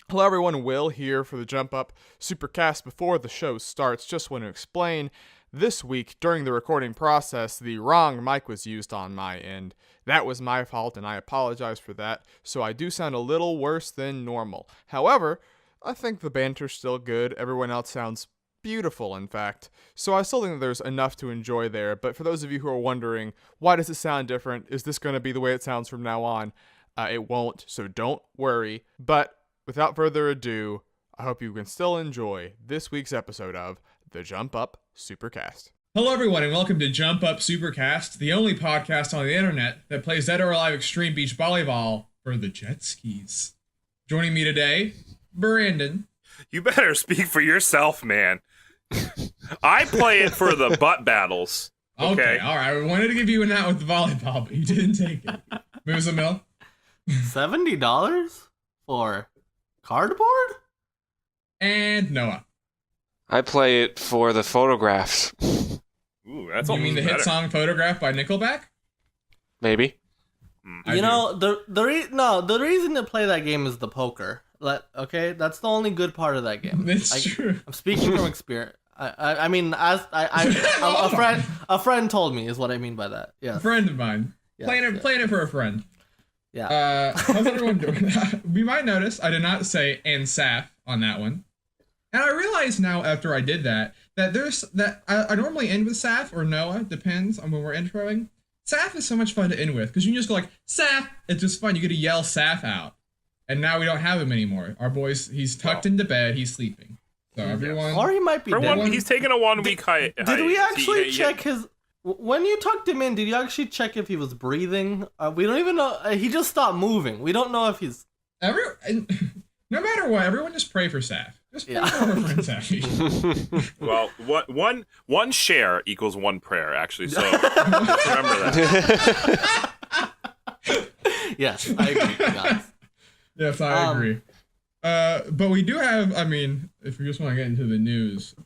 Hello everyone, Will here for the Jump Up Supercast. Before the show starts, just want to explain, this week during the recording process, the wrong mic was used on my end. That was my fault and I apologize for that, so I do sound a little worse than normal. However, I think the banter's still good, everyone else sounds beautiful in fact, so I still think that there's enough to enjoy there, but for those of you who are wondering, why does it sound different? Is this going to be the way it sounds from now on? It won't, so don't worry, but without further ado, I hope you can still enjoy this week's episode of the Jump Up Supercast. Hello everyone and welcome to Jump Up Supercast, the only podcast on the internet that plays Dead or Alive Extreme Beach Volleyball for the jet skis. Joining me today, Brandon. You better speak for yourself, man. I play it for the butt battles. Okay, alright. I wanted to give you an out with the volleyball, but you didn't take it. Moves a mill. $70 for cardboard? And Noah. I play it for the photographs. Ooh, that's You mean the hit song Photograph by Nickelback? Maybe. You know, the reason to play that game is the poker. Okay, that's the only good part of that game. That's true. I'm speaking from experience. I mean, a friend told me is what I mean by that. Yeah, A friend of mine. Yes, Playing it for a friend. Yeah. How's everyone doing? We might notice I did not say and Saf on that one. And I realize now after I did that I normally end with Saf or Noah, depends on when we're introing. Saf is so much fun to end with because you can just go like, Saf! It's just fun. You get to yell Saf out. And now we don't have him anymore. Our boy's, he's tucked into bed. He's sleeping. So everyone... Or he might be dead. He's taking a 1 week hiatus. Did we actually check his... When you tucked him in, did you actually check if he was breathing? We don't even know. He just stopped moving. We don't know if he's... No matter what, everyone just pray for Saf. Just pray for our friend Saf. Well, one share equals one prayer, actually, so just remember that. Yes, I agree, guys. Yes, I agree. But we do have, I mean, if we just want to get into the news...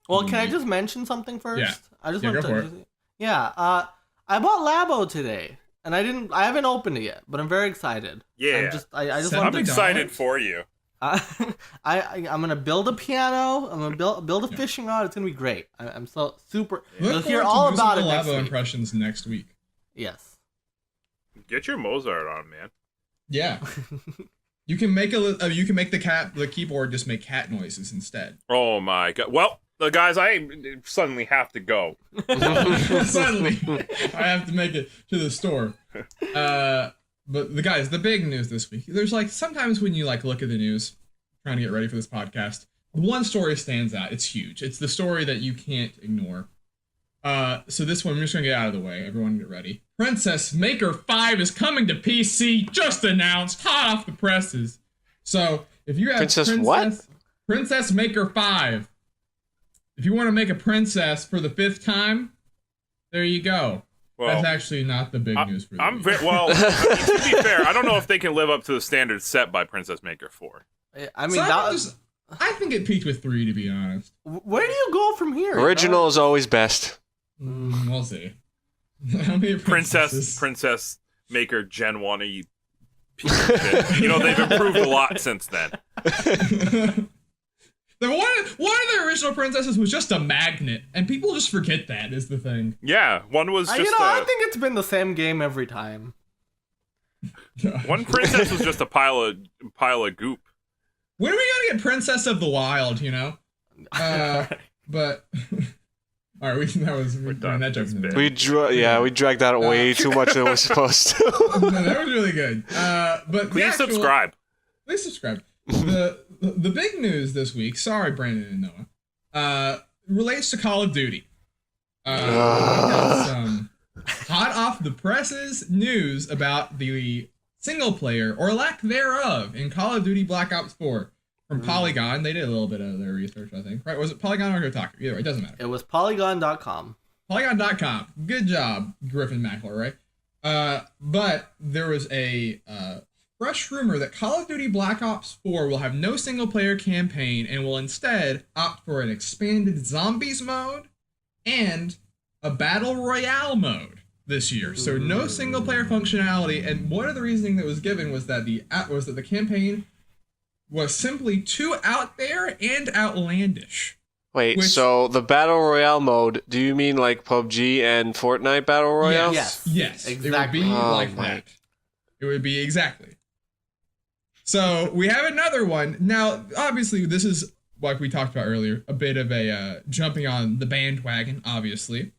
Well, can I just mention something first? Yeah. I just Yeah, want go to... for it. Yeah, I bought Labo today, and I haven't opened it yet, but I'm very excited. Yeah. I'm excited for you. I'm gonna build a piano. I'm gonna build a fishing rod. It's gonna be great. I'm so super. You'll hear all about it next week. Impressions next week. Yes. Get your Mozart on, man. Yeah. You can make the keyboard just make cat noises instead. Oh my god. Well, guys, I suddenly have to go. Suddenly, I have to make it to the store. But the big news this week. There's like sometimes when you like look at the news, trying to get ready for this podcast, one story stands out. It's huge. It's the story that you can't ignore. So this one, I'm just gonna get out of the way. Everyone get ready. Princess Maker 5 is coming to PC. Just announced, hot off the presses. So if you have Princess Maker 5. If you want to make a princess for the 5th time, there you go. Well, that's actually not the big news for them. To be fair, I don't know if they can live up to the standards set by Princess Maker 4. I mean, I think it peaked with 3, to be honest. Where do you go from here? Original is always best. We'll see. How many Princess Maker Gen 1 piece of shit. You know, they've improved a lot since then. One of the original princesses was just a magnet, and people just forget that is the thing. Yeah, one was just I think it's been the same game every time. One princess was just a pile of goop. When are we gonna get Princess of the Wild, you know? But... Alright, we're done. That joke's been we dragged that way too much than we're supposed to. No, that was really good. But Please subscribe. Please subscribe. The big news this week, sorry Brandon and Noah, relates to Call of Duty. We have some hot off the presses news about the single player, or lack thereof, in Call of Duty Black Ops 4 from Polygon. They did a little bit of their research, I think. Right? Was it Polygon or Kotaku? Either way, it doesn't matter. It was Polygon.com. Polygon.com. Good job, Griffin Mackler, right? But there was a fresh rumor that Call of Duty Black Ops 4 will have no single-player campaign and will instead opt for an expanded zombies mode and a battle royale mode this year. So no single-player functionality, and one of the reasoning that was given was that the campaign was simply too out there and outlandish. Wait, Which- so the Battle Royale mode, do you mean like PUBG and Fortnite Battle Royale? Yes, exactly. It would be Oh, like my. that. It would be exactly. So we have another one. Now, obviously, this is, like we talked about earlier, a bit of a jumping on the bandwagon, obviously.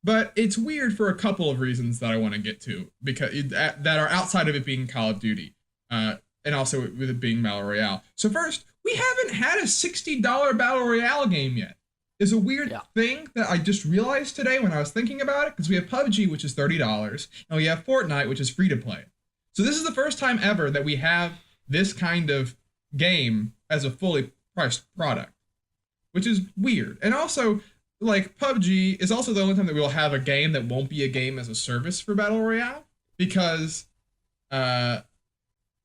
But it's weird for a couple of reasons that I want to get to, because that are outside of it being Call of Duty, and also with it being Battle Royale. So first, we haven't had a $60 Battle Royale game yet. It's a weird thing that I just realized today when I was thinking about it, because we have PUBG, which is $30, and we have Fortnite, which is free to play. So this is the first time ever that we have this kind of game as a fully priced product, which is weird. And also, like, PUBG is also the only time that we'll have a game that won't be a game as a service for Battle Royale, because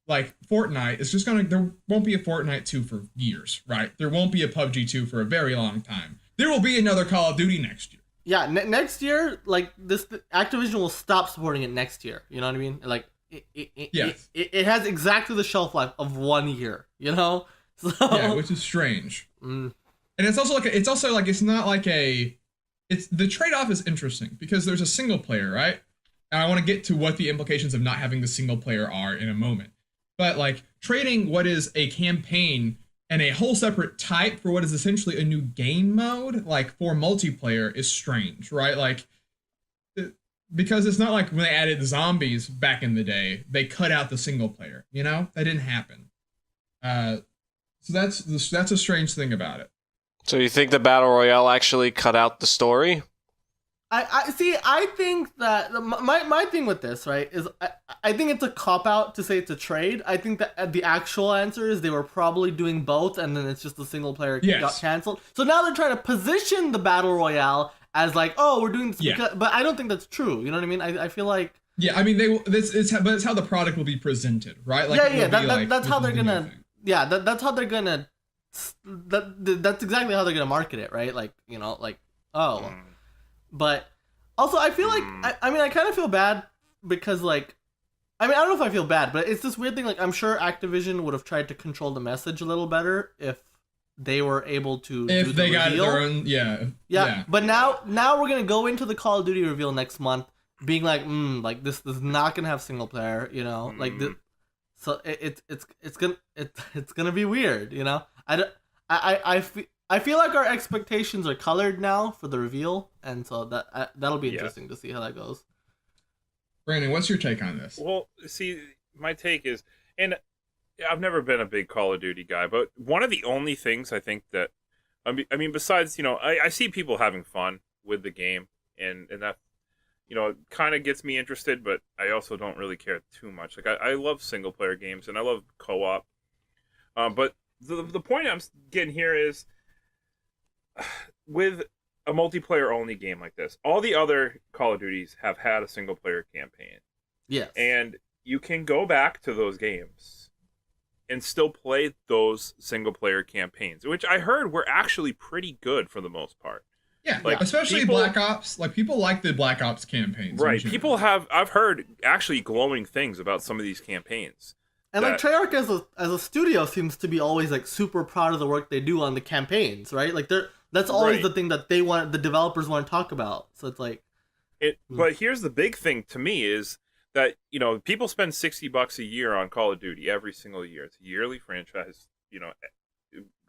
like Fortnite is just there won't be a Fortnite 2 for years, right? There won't be a PUBG 2 for a very long time. There will be another Call of Duty next year. Yeah, next year, like, Activision will stop supporting it next year. You know what I mean? Like, it has exactly the shelf life of 1 year. You know? So, yeah, which is strange. And it's also it's not like it's the trade-off is interesting because there's a single player, right? And I want to get to what the implications of not having the single player are in a moment. But like trading what is a campaign and a whole separate type for what is essentially a new game mode, like for multiplayer, is strange, right? Like, because it's not like when they added zombies back in the day, they cut out the single player, you know? That didn't happen. So that's a strange thing about it. So you think the Battle Royale actually cut out the story? I see. I think that my thing with this, right, is I think it's a cop out to say it's a trade. I think that the actual answer is they were probably doing both, and then it's just the single player got canceled. So now they're trying to position the Battle Royale as like, oh, we're doing this because, but I don't think that's true. You know what I mean? I feel like. Yeah, I mean but it's how the product will be presented, right? Like, that's how they're gonna. Yeah, that's how they're gonna. That's exactly how they're gonna market it, right? Like, you know, like, oh. But also, I feel like, I mean, I kind of feel bad because, like, I mean, I don't know if I feel bad, but it's this weird thing. Like, I'm sure Activision would have tried to control the message a little better if they were able to do the reveal. Got their own, yeah. But now we're gonna go into the Call of Duty reveal next month, being like, like this is not gonna have single player, you know, like this. So it's gonna be weird, you know. I feel like our expectations are colored now for the reveal, and so that'll be interesting to see how that goes. Brandon, what's your take on this? Well, see, my take is, and I've never been a big Call of Duty guy, but one of the only things I think that, I mean, besides, you know, I see people having fun with the game, and that, you know, it kind of gets me interested, but I also don't really care too much. Like, I love single player games, and I love co-op, but the point I'm getting here is, with a multiplayer only game like this, all the other Call of Duties have had a single player campaign. Yes. And you can go back to those games and still play those single player campaigns, which I heard were actually pretty good for the most part. Yeah, like, especially Black Ops. Like, people like the Black Ops campaigns. Right. I've heard actually glowing things about some of these campaigns. And like Treyarch as a studio seems to be always like super proud of the work they do on the campaigns, right? Like that's always the thing that the developers want to talk about. So it's like But here's the big thing to me is that, you know, people spend $60 a year on Call of Duty every single year. It's a yearly franchise, you know,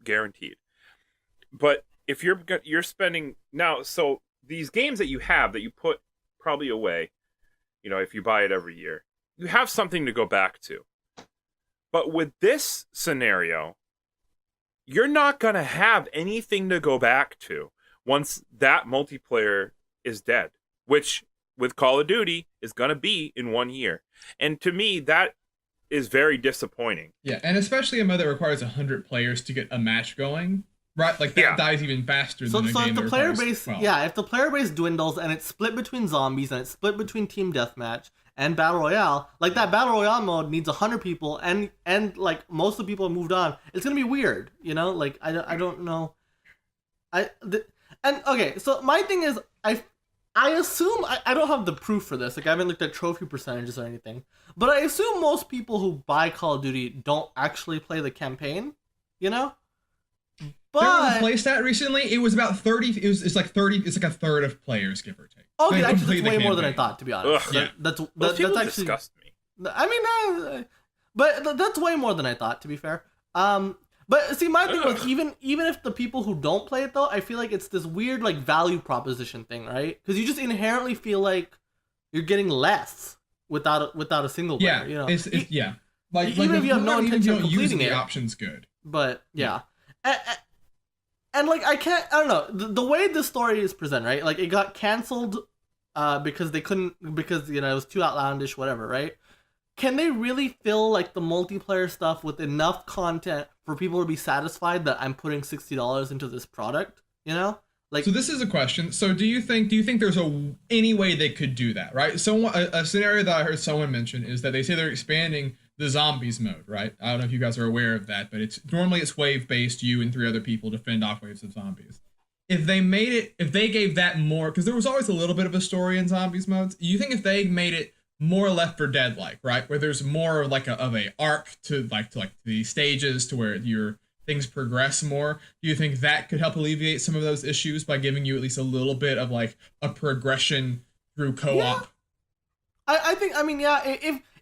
guaranteed. But if you're spending now, so these games that you have that you put probably away, you know, if you buy it every year, you have something to go back to. But with this scenario, you're not going to have anything to go back to once that multiplayer is dead, which with Call of Duty is going to be in 1 year. And to me, that is very disappointing. Yeah, and especially a mode that requires 100 players to get a match going, right? Like, that dies even faster than a game if the that player requires base, 12. if the player base dwindles and it's split between zombies and it's split between team deathmatch and battle royale, like that battle royale mode needs 100 people and like most of the people have moved on. It's gonna be weird, you know. Like I don't know. Okay, so my thing is I assume I don't have the proof for this. Like I haven't looked at trophy percentages or anything, but I assume most people who buy Call of Duty don't actually play the campaign. You know. There was But a play stat recently. It was about 30. It's like 30. It's like a third of players, give or take. okay, They actually, complete that's the way more than I campaign. thought. To be honest, Ugh. Yeah. that's People actually. disgust me. I mean, but that's way more than I thought. To be fair, but see, my thing was even if the people who don't play it though, I feel like it's this weird like value proposition thing, right? Because you just inherently feel like you're getting less without a single player. Yeah, You know, it's yeah. Like even if you have no intention of using completing the it. option's good. But yeah. And like I don't know the way this story is presented, right? Like it got canceled because they couldn't, because it was too outlandish, whatever, right? Can they really fill like the multiplayer stuff with enough content for people to be satisfied that I'm putting $60 into this product? Like So this is a question. So do you think there's any way they could do that, right? So a scenario that I heard someone mention is that they say they're expanding the zombies mode, right? I don't know if you guys are aware of that, but it's wave based. You and 3 other people defend off waves of zombies. If they gave that more, because there was always a little bit of a story in zombies modes. You think if they made it more Left 4 Dead like, right, where there's more like of a arc to the stages to where your things progress more, do you think that could help alleviate some of those issues by giving you at least a little bit of like a progression through co-op? Yeah. I mean,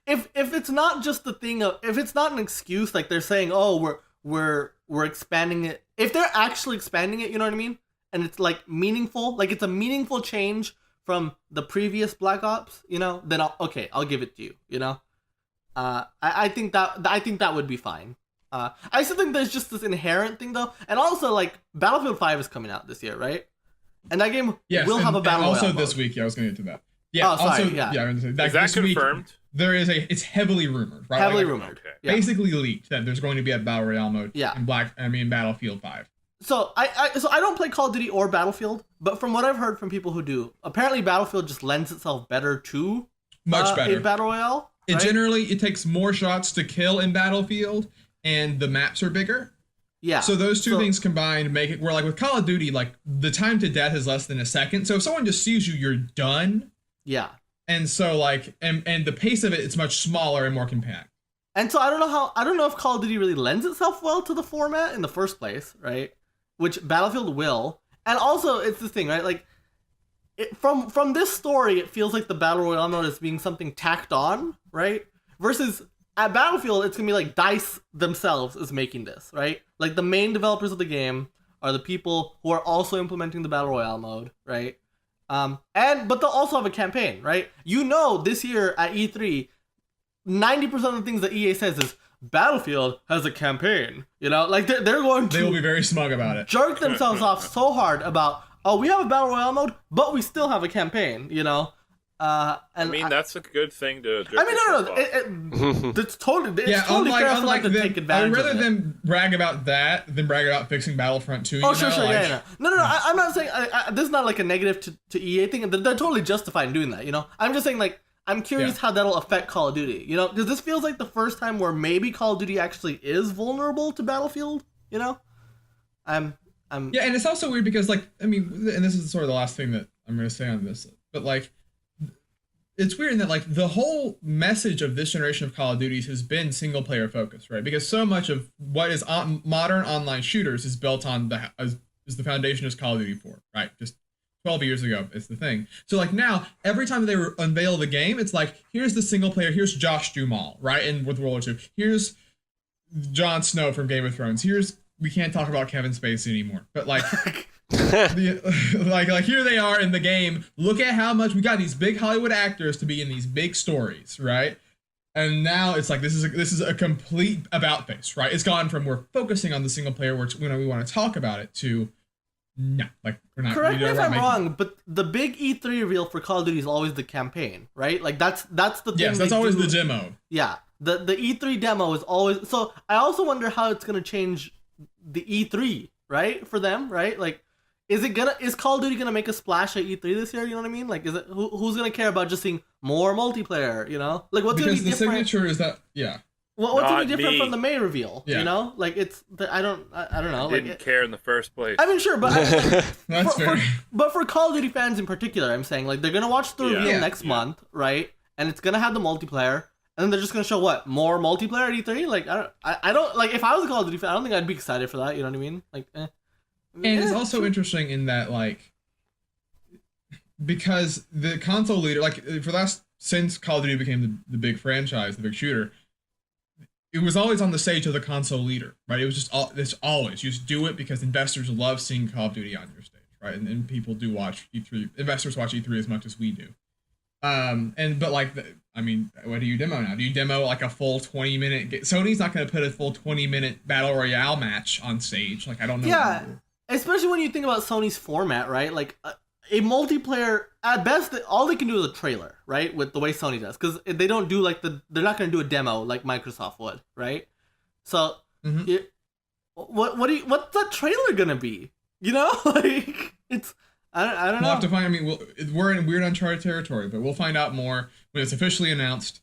if it's not just the thing of, if it's not an excuse, like they're saying, oh, we're expanding it. If they're actually expanding it, you know what I mean? And it's like meaningful, like it's a meaningful change from the previous Black Ops, then I'll give it to you, I think that would be fine. I still think there's just this inherent thing though, and also like Battlefield 5 is coming out this year, right? And that game will have a battle royale also mode. this week. Yeah, I was going to get to that. Yeah. Oh, sorry, also, yeah. I was gonna say, Is that this week, confirmed? it's heavily rumored, right? Heavily Like, rumored. Okay. Yeah. Basically leaked that there's going to be a battle royale mode Yeah. in Battlefield 5. So I don't play Call of Duty or Battlefield, but from what I've heard from people who do, apparently Battlefield just lends itself better to Much better. a battle royale. It right? generally takes more shots to kill in Battlefield, and the maps are bigger. Yeah. So those two things combined make it where, like with Call of Duty, like the time to death is less than a second. So if someone just sees you, you're done. Yeah. And so like and the pace of it's much smaller and more compact. And so I don't know if Call of Duty really lends itself well to the format in the first place, right? Which Battlefield will. And also it's this thing, right? Like from this story, it feels like the Battle Royale mode is being something tacked on, right? Versus at Battlefield, it's gonna be like DICE themselves is making this, right? Like the main developers of the game are the people who are also implementing the Battle Royale mode, right? But they'll also have a campaign, right? This year at E3, 90% of the things that EA says is Battlefield has a campaign. Like they're going to They will be very smug about it. jerk themselves off so hard about, oh, we have a battle royale mode, but we still have a campaign. I mean, that's a good thing to. I mean, no. It's totally. It's totally fair for them to take advantage I'd rather of it. them brag about that than brag about fixing Battlefront 2. Oh, sure, yeah. No. I'm not saying this is not like a negative to EA thing. They're totally justified in doing that. I'm just saying like I'm curious how that'll affect Call of Duty. Because this feels like the first time where maybe Call of Duty actually is vulnerable to Battlefield. I'm. Yeah, and it's also weird because like I mean, and this is sort of the last thing that I'm going to say on this, but like. It's weird in that like the whole message of this generation of Call of Duties has been single player focused, right? Because so much of what is modern online shooters is built on is the foundation is Call of Duty 4, right? Just 12 years ago, it's the thing. So like now, every time they unveil the game, it's like here's the single player, here's Josh Duhamel, right? And with World War II, here's Jon Snow from Game of Thrones. We can't talk about Kevin Spacey anymore, but like. like here they are in the game. Look at how much we got these big Hollywood actors to be in these big stories, right? And now it's like this is a complete about face, right? It's gone from we're focusing on the single player, which we want to talk about it, to no, like we're not. Correct me if I'm wrong, but the big E3 reveal for Call of Duty is always the campaign, right? Like that's the thing. Yes, that's always the demo. Yeah, the E3 demo is always. So I also wonder how it's gonna change the E3, right? For them, right? Like. Is Call of Duty gonna make a splash at E3 this year? You know what I mean? Like, is it who's gonna care about just seeing more multiplayer? Like, what's because gonna be the different? signature is that what's Not gonna be different me. from the May reveal? Yeah. You know, like I don't know. Didn't Like, care in the first place. I mean, sure, but That's fair. but for Call of Duty fans in particular, I'm saying like they're gonna watch the reveal Yeah. next month, right? And it's gonna have the multiplayer, and then they're just gonna show what more multiplayer at E3. Like I don't like if I was a Call of Duty fan, I don't think I'd be excited for that. You know what I mean? Like, And it's also interesting in that, like, because the console leader, like, for the last, since Call of Duty became the big franchise, the big shooter, it was always on the stage of the console leader, right? It was just it's always, you just do it because investors love seeing Call of Duty on your stage, right? And people do watch E3, investors watch E3 as much as we do. But like, I mean, what do you demo now? Do you demo like a full 20-minute? Sony's not going to put a full 20-minute battle royale match on stage. Like, I don't know. yeah, especially when you think about Sony's format, right? Like a multiplayer at best, all they can do is a trailer, right? With the way Sony does, because they don't do like they're not going to do a demo like Microsoft would, right? So, what's that trailer gonna be? You know, like it's. I don't know. We'll have to find. I mean, we're in weird uncharted territory, but we'll find out more when it's officially announced.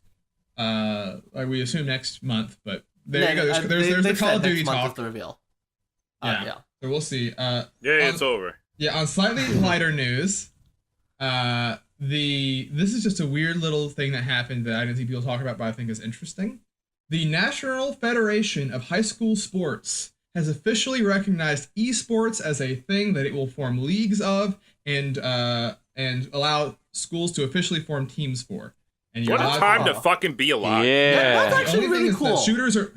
We assume next month, but there you go. There's the Call of Duty talk. The reveal. Yeah. So we'll see. It's over. Yeah. On slightly lighter news, this is just a weird little thing that happened that I didn't see people talk about, but I think is interesting. The National Federation of High School Sports has officially recognized esports as a thing that it will form leagues of and allow schools to officially form teams for. And What a time to fucking be alive. Yeah. That's actually really cool. Shooters are,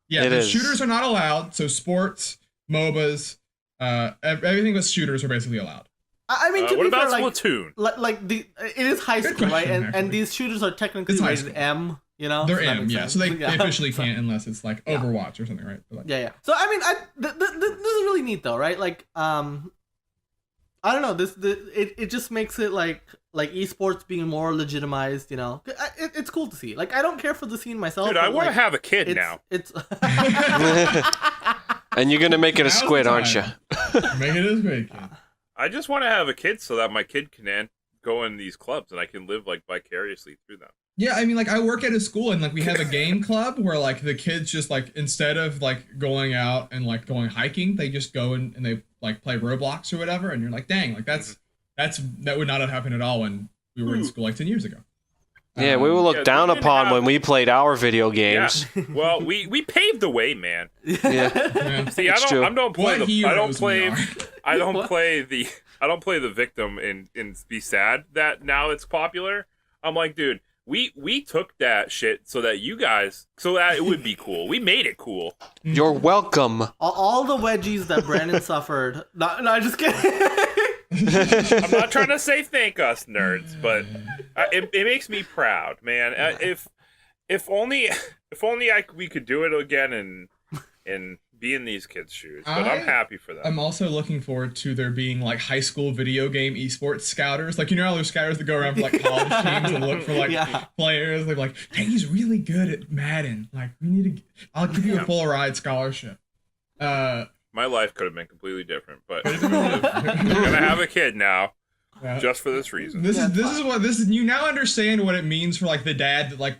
shooters are not allowed. So sports, MOBAs, everything but shooters are basically allowed. I mean, to what be about fair, Splatoon? it is high school, question, right? actually. And these shooters are technically It's high rated school. M. You know, They're so that M, makes yeah. sense. So they officially So- can't unless it's like Overwatch or something, right? But like, Yeah. So I mean, this is really neat though, right? Like, I don't know. It just makes it like esports being more legitimized. You know, it's cool to see. Like, I don't care for the scene myself. Dude, I but, want to like, have a kid now. It's And you're gonna make it a Now's the squid, aren't you? time. Make it as big. Kid. I just want to have a kid so that my kid can go in these clubs and I can live like vicariously through them. Yeah, I mean, like, I work at a school and like we have a game club where like the kids just like, instead of like going out and like going hiking, they just go and they like play Roblox or whatever, and you're like, dang, like that would not have happened at all when we were in school like 10 years ago. Yeah, we were looked Yeah, down they didn't upon have- when we played our video games. Yeah. Well, we paved the way, man. Yeah. Yeah. See, It's true. I don't play What the I don't heroes play we are. I don't play the victim and be sad that now it's popular. I'm like, dude, we took that shit so that it would be cool. We made it cool. You're welcome. all the wedgies that Brandon suffered. No, just kidding. I'm not trying to say thank us, nerds, but it makes me proud, man. If only we could do it again and be in these kids' shoes. But I'm happy for them. I'm also looking forward to there being like high school video game esports scouters. Like, you know, all those scouters that go around for like college teams and look for like players. They're like, hey, he's really good at Madden. Like, I'll give you a full ride scholarship. My life could have been completely different, but I'm gonna have a kid now, just for this reason. This is you now understand what it means for like the dad that like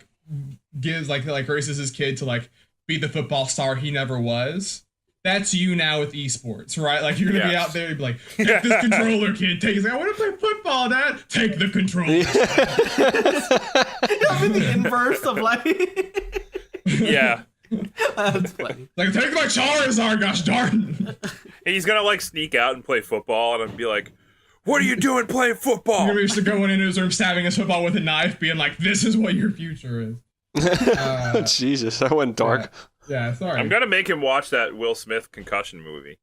gives like races his kid to like be the football star he never was. That's you now with esports, right? Like, you're gonna be out there and be like, take this controller, kid. Take it. I want to play football, Dad. Take the controller. The inverse of like. Yeah. That's funny. Like, take my Charizard, gosh darn. And he's gonna like sneak out and play football, and I'd be like, "What are you doing playing football?" You're used to going into his room, stabbing his football with a knife, being like, this is what your future is. Jesus, that went dark. Yeah, sorry. I'm gonna make him watch that Will Smith concussion movie.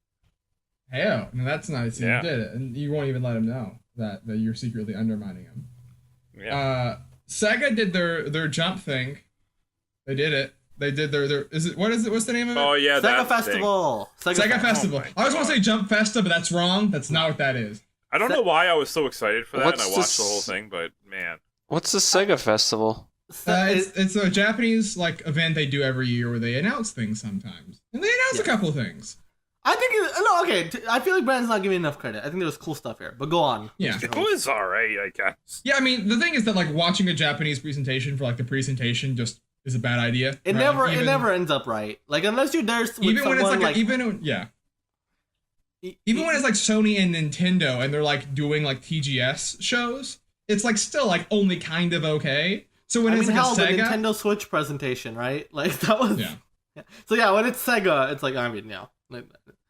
Hell, no, that's nice. Yeah. You did it, and you won't even let him know that you're secretly undermining him. Yeah. Sega did their jump thing. They did it. They did their what's the name of it? Oh yeah, Sega that Festival. Sega Festival. Oh my I always want to God. say Jump Festa, but that's wrong. That's not what that is. I don't know why I was so excited for that, What's and I watched the this- whole thing, but man, What's the Sega Festival? It's a Japanese like event they do every year where they announce things sometimes, and they announce a couple of things. I think I feel like Brandon's not giving enough credit. I think there was cool stuff here, but go on. Yeah. it was alright, I guess. Yeah, I mean, the thing is that like watching a Japanese presentation for like the presentation just is a bad idea. It right? it never ends up right. Like unless you're there with even when someone it's even when it's like Sony and Nintendo and they're like doing like TGS shows, it's like still like only kind of okay. So when it's like hell, a Sega, the Nintendo Switch presentation, right? Like that was. Yeah. So yeah, when it's Sega, it's like like,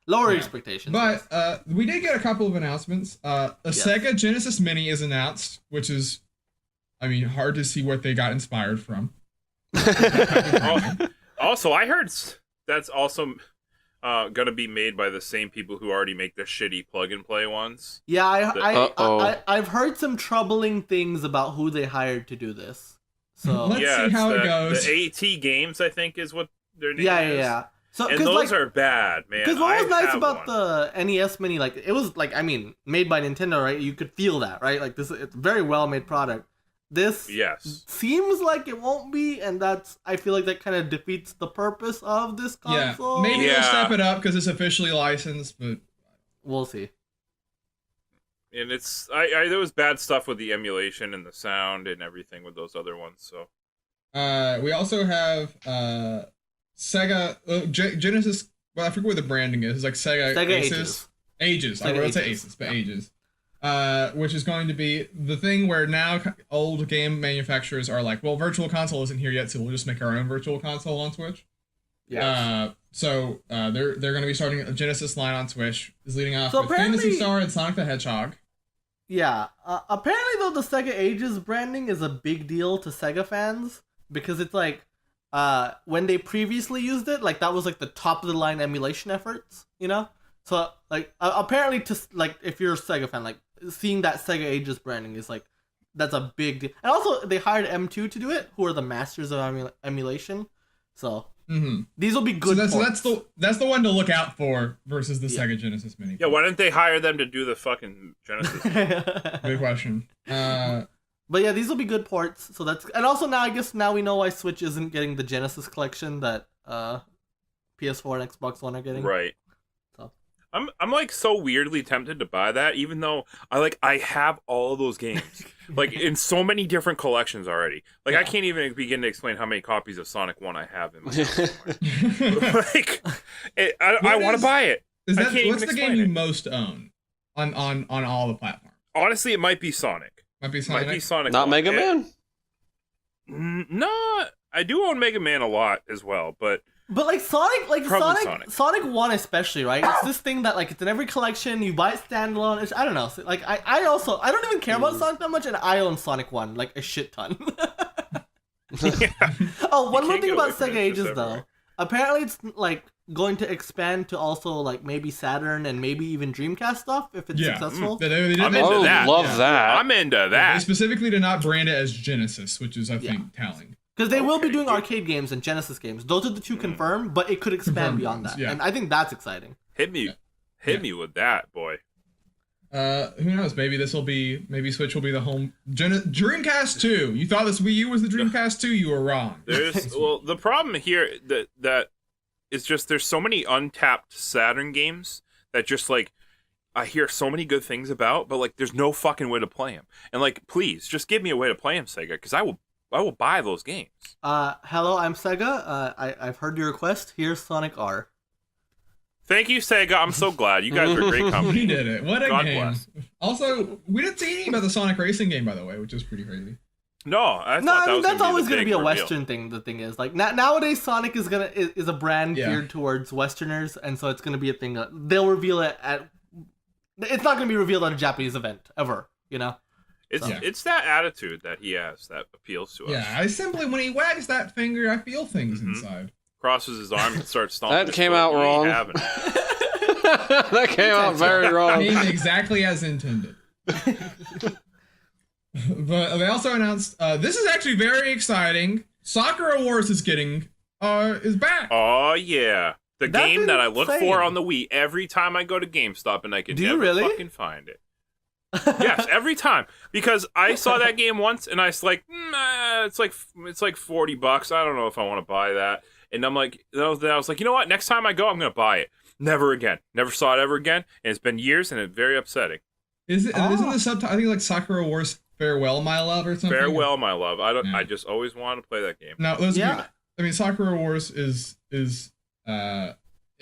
lower expectations. But we did get a couple of announcements. Sega Genesis Mini is announced, which is, hard to see what they got inspired from. Also, I heard that's also gonna be made by the same people who already make the shitty plug and play ones. Yeah, I've heard some troubling things about who they hired to do this. So let's see how it goes. The AT Games, I think, is what their name is. Yeah. So, and those are bad, man. Because what was nice about the NES Mini, like it was like made by Nintendo, right? You could feel that, right? Like it's a very well made product. This seems like it won't be, and I feel like that kind of defeats the purpose of this console. Maybe they'll step it up because it's officially licensed, but we'll see. And it's there was bad stuff with the emulation and the sound and everything with those other ones. So we also have Sega Genesis. Well, I forget what the branding is. It's like Sega Ages. I would say Aces, but Ages. Which is going to be the thing where now old game manufacturers are like, well, Virtual Console isn't here yet, so we'll just make our own Virtual Console on Switch. Yeah. So they're going to be starting a Genesis line on Switch. Is leading off with Phantasy Star and Sonic the Hedgehog. Yeah. Apparently, though, the Sega Ages branding is a big deal to Sega fans because it's like when they previously used it, like that was like the top of the line emulation efforts, So like apparently if you're a Sega fan, like seeing that Sega Ages branding is like that's a big deal. And also they hired M2 to do it, who are the masters of emulation. So these will be good. So that's the one to look out for versus the Sega Genesis Mini. Yeah, why didn't they hire them to do the fucking Genesis? Good question. But yeah, these will be good ports. So and also now we know why Switch isn't getting the Genesis collection that PS4 and Xbox One are getting. Right. I'm like so weirdly tempted to buy that, even though I have all of those games like in so many different collections already. Like I can't even begin to explain how many copies of Sonic 1 I have in my house. I want to buy it. What's the game you most own on all the platforms? Honestly, it might be Sonic. Might be Sonic. Not Mega Man? No, I do own Mega Man a lot as well, but like Sonic 1 especially, right? It's this thing that like it's in every collection. You buy it standalone. I don't know. So, like I don't even care about Sonic that much, and I own Sonic 1 like a shit ton. Oh, one more thing about Sega Ages though. Apparently, it's like going to expand to also like maybe Saturn and maybe even Dreamcast stuff if it's successful. I'm into that. Love that. I'm into that. They specifically did not brand it as Genesis, which is I think telling. Because they will be doing arcade games and Genesis games. Those are the two confirmed, but it could expand beyond that. Yeah. And I think that's exciting. Hit me with that, boy. Who knows? Maybe Switch will be the home. Dreamcast 2. You thought this Wii U was the Dreamcast 2? You were wrong. The problem here that is just there's so many untapped Saturn games that just like I hear so many good things about, but like there's no fucking way to play them. And like, please, just give me a way to play them, Sega, because I will buy those games. Hello, I'm Sega. I've heard your request. Here's Sonic R. Thank you, Sega. I'm so glad. You guys are a great company. We did it. What a God game. Bless. Also, we didn't see anything about the Sonic Racing game, by the way, which is pretty crazy. No, that's always going to be a Western thing. The thing is, like nowadays, Sonic is a brand geared towards Westerners, and so it's going to be a thing. They'll reveal it at. It's not going to be revealed at a Japanese event ever. It's that attitude that he has that appeals to us. Yeah, when he wags that finger, I feel things inside. Crosses his arms and starts stomping. That came out wrong. That came out very wrong. Exactly as intended. But they also announced this is actually very exciting. Sakura Wars is back. Oh yeah, the game that I look for on the Wii every time I go to GameStop and I can never fucking find it. Yes, every time, because I saw that game once and I was like, it's like $40. I don't know if I want to buy that. And I'm like, I was like, you know what? Next time I go, I'm gonna buy it. Never again. Never saw it ever again. And it's been years, and it's very upsetting. Isn't the subtitle? I think like Sakura Wars Farewell, My Love or something. Farewell, My Love. I don't. Yeah. I just always wanted to play that game. Now, those Yeah. I mean, Sakura Wars is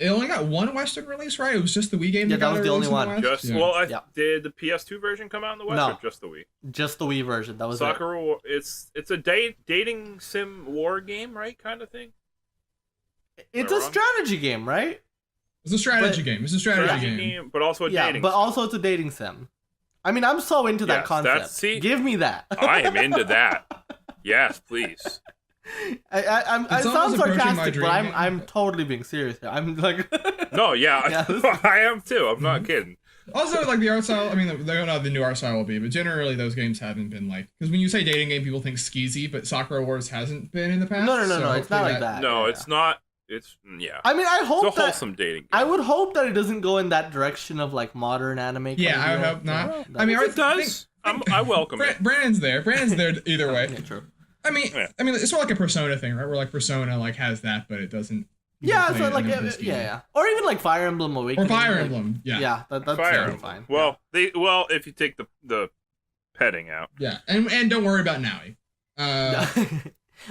it only got one Western release, right? It was just the Wii game. Yeah, that that got was a the only release in one. the West? Just Yeah. did the PS2 version come out in the West No. or just the Wii? Just the Wii version. That was it. Sakura War. It's a dating sim war game, right? Kind of thing. It's Am I a wrong? strategy game, right? It's a strategy But- game. It's a strategy Strategy game. but also a Yeah, dating. but also it's a dating sim. I mean, I'm so into that Yes, concept. see? Give me that. I am into that. Yes, please. I It's sound almost approaching my sarcastic, dream but game, I'm but- totally being serious here. I'm like, No, yeah, Yeah. I am too. I'm Mm-hmm. not kidding. Also, like the art style. I mean, I don't know how the new art style will be, but generally those games haven't been like, because when you say dating game, people think skeezy, but Sakura Wars hasn't been in the past. no, so it's not hopefully like that. No, Yeah, it's not. It's yeah. I mean, I It's hope a that wholesome dating game. I would hope that it doesn't go in that direction of like modern anime. kind Yeah, of I would deal. hope not. Yeah, I mean, If it does, I welcome it. Brandon's there. Brandon's there either way. yeah, true. I mean, Yeah. it's sort of like a Persona thing, right? Where like Persona like has that, but it doesn't. you Yeah, can play so it like, in a yeah, disc game. yeah, or even like Fire Emblem Or Awakening. Fire like- Emblem. Yeah. Yeah, that's Fire totally Emblem. fine. Well, if you take the petting out. Yeah, and don't worry about Naui.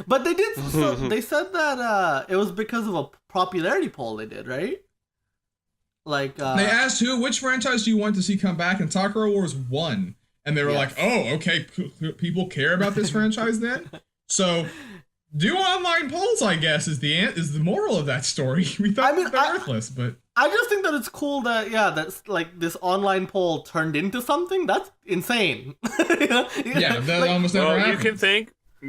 But they did. So they said that it was because of a popularity poll they did, right? Like They asked which franchise do you want to see come back, and Sakura Wars won. And they were Yes. like, oh, okay, people care about this franchise then? So, do online polls, I guess, is the moral of that story. We thought I mean, they're worthless, but... I just think that it's cool that that's like this online poll turned into something. That's insane. Yeah, that Like, almost never Well, happened. you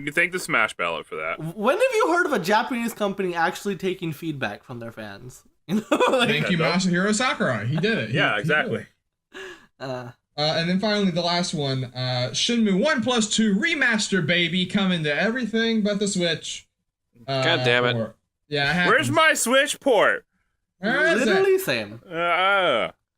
can thank the Smash ballot for that. when have you heard of a Japanese company actually taking feedback from their fans? You know, like, Thank you, Yeah, Masahiro Sakurai. He did it. Yeah, He exactly. did it. uh, And then finally, the last one, Shenmue 1+2 Remaster, baby, coming to everything but the Switch. God damn it. Yeah, it Where's happens. my Switch port? Where is it? literally same.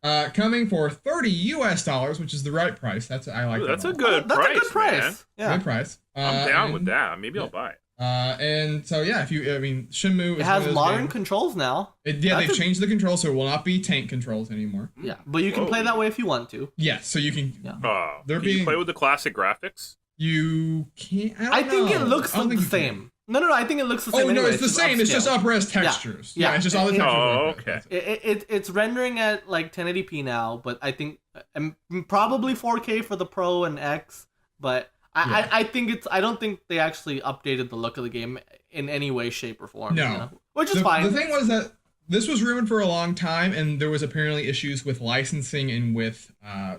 Coming for $30 US, which is the right price. I like That's that a good That's price, a good price. man. Yeah, good price. I'm down and- with that. Maybe I'll buy it. And so yeah, Shenmue it is has one of those modern games- controls now. they've that's a- changed the controls, so it will not be tank controls anymore. Yeah, but you can Whoa. play that way if you want to. Yes, so you can. Yeah. They're Can you being- play with the classic graphics? You can't. I think it know. looks I don't the think you can. same. No, I think it looks the same. Oh no, anyway. it's the same. It's just upscale. up-res textures. Yeah. It's just all the It- textures. are Oh, up-res. okay. That's it. It's rendering at like 1080p now, but I think probably 4K for the Pro and X. But I think I don't think they actually updated the look of the game in any way, shape, or form. No. you know? Which is The fine. thing was that this was rumored for a long time, and there was apparently issues with licensing and with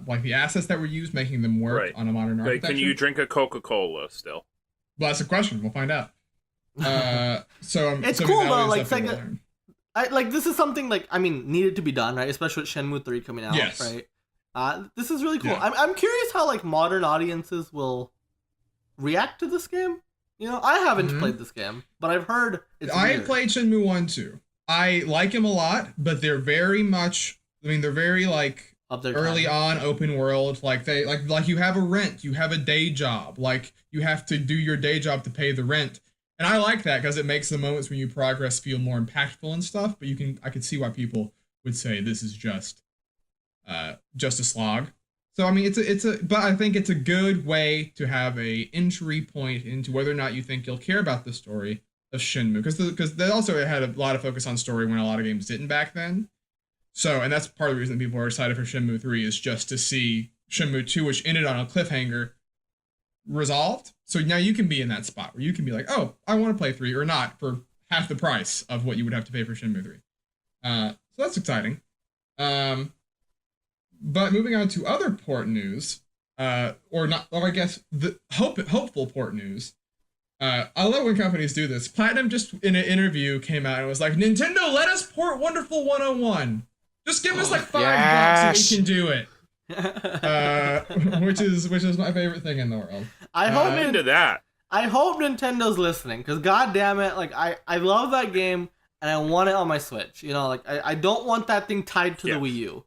like the assets that were used, making them work Right. on a modern Like, architecture. can you drink a Coca-Cola still? Well, that's a question. We'll find out. So It's so cool, that though, is like, something Sega- we'll learn. this is something needed to be done, right? Especially with Shenmue 3 coming out, Yes. right? This is really cool. Yeah. I'm curious how like modern audiences will react to this game. You know, I haven't Mhm. played this game, but I've heard it's I weird. played Shenmue 1 too. I like him a lot, but they're very much. I mean, they're very like of their early time. on open world. Like they like you have a rent, you have a day job. Like you have to do your day job to pay the rent. And I like that because it makes the moments when you progress feel more impactful and stuff. But I could see why people would say this is just a slog. So I mean, but I think it's a good way to have a entry point into whether or not you think you'll care about the story of Shenmue, because they also had a lot of focus on story when a lot of games didn't back then. So, and that's part of the reason people are excited for Shenmue 3 is just to see Shenmue 2, which ended on a cliffhanger, resolved. So now you can be in that spot where you can be like, oh, I want to play 3 or not for half the price of what you would have to pay for Shenmue 3. So that's exciting. But moving on to other port news, or I guess the hopeful port news. I love when companies do this. Platinum just in an interview came out and was like, Nintendo, let us port Wonderful 101. Just give us like $5 and we can do it. Which is my favorite thing in the world. I hope I'm into that. I hope Nintendo's listening, because god damn it, like I love that game and I want it on my Switch. You know, like I don't want that thing tied to Yes. the Wii U.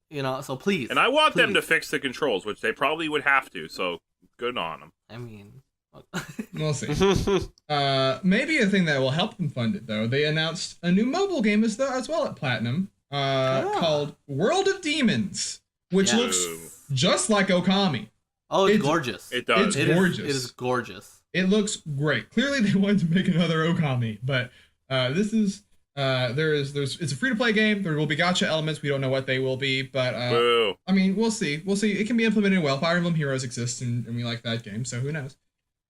You know, so please. And I want them to please. fix the controls, which they probably would have to, so good on them. I mean, We'll see. Maybe a thing that will help them fund it, though. They announced a new mobile game as well at Platinum called World of Demons, which Yeah. looks just like Okami. Oh, it's gorgeous. It does. It's gorgeous. It is gorgeous. It looks great. Clearly, they wanted to make another Okami, but this is it's a free to play game. There will be gacha elements. We don't know what they will be, but Boo. I mean, we'll see. We'll see. It can be implemented well. Fire Emblem Heroes exists, and we like that game, so who knows?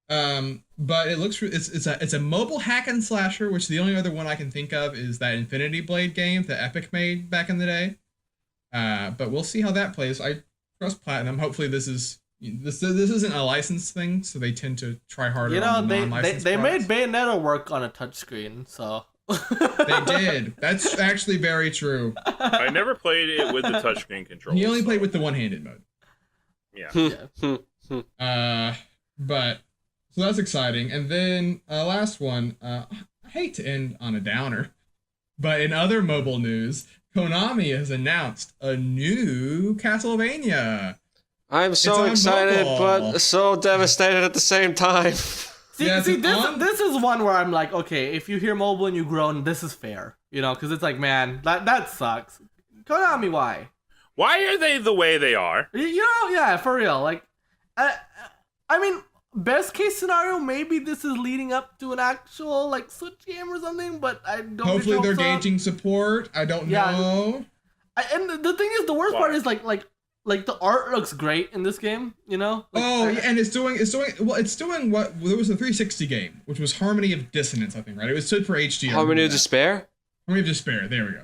But it looks it's a mobile hack and slasher, which the only other one I can think of is that Infinity Blade game that Epic made back in the day. But we'll see how that plays. I trust Platinum. Hopefully, this isn't a license thing, so they tend to try harder. You know, on the they made products. Bayonetta work on a touchscreen, so. They did. That's actually very true. I never played it with the touchscreen controls. He only played with the one-handed mode. Yeah. But so that's exciting. And then last one. I hate to end on a downer, but in other mobile news, Konami has announced a new Castlevania. I'm so excited, mobile. but so devastated at the same time. This is one where I'm like, okay, if you hear mobile and you groan, this is fair, you know, because it's like, man, that sucks. Konami, why? Why are they the way they are? You know, yeah, for real. Like, I mean, best case scenario, maybe this is leading up to an actual like Switch game or something, but I don't. Hopefully, they're gauging support. I don't know. And the thing is, the worst part is like the art looks great in this game, you know? Like, and it's doing what there was a 360 game, which was Harmony of Dissonance, I think, right? It was stood for HD. Harmony of Despair? Harmony of Despair, there we go.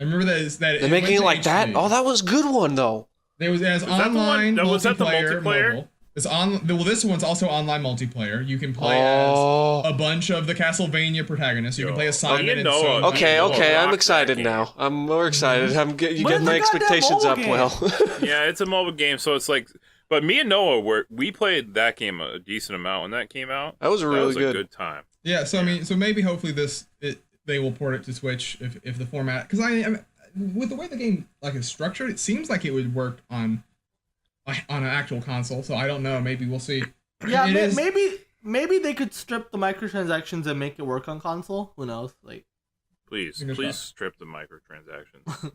I remember that They're making it like HD. that? Oh, that was a good one, though. It was that online the one- was that the multiplayer. multiplayer? Mobile. It's on. Well, this one's also online multiplaer. You can play as a bunch of the Castlevania protagonists. You can play as Simon and Sonia. Okay, I'm rock excited that now. I'm more excited. You But get it's my a goddamn expectations up mobile well. Yeah, it's a mobile game, so it's like. But me and Noah we played that game a decent amount when that came out. That was really a good time. Yeah. So I mean, so maybe hopefully they will port it to Switch if the format, because I mean, with the way the game like is structured, it seems like it would work on an actual console. So I don't know. Maybe we'll see. Yeah, maybe they could strip the microtransactions and make it work on console. Who knows? Like, Please strip the microtransactions.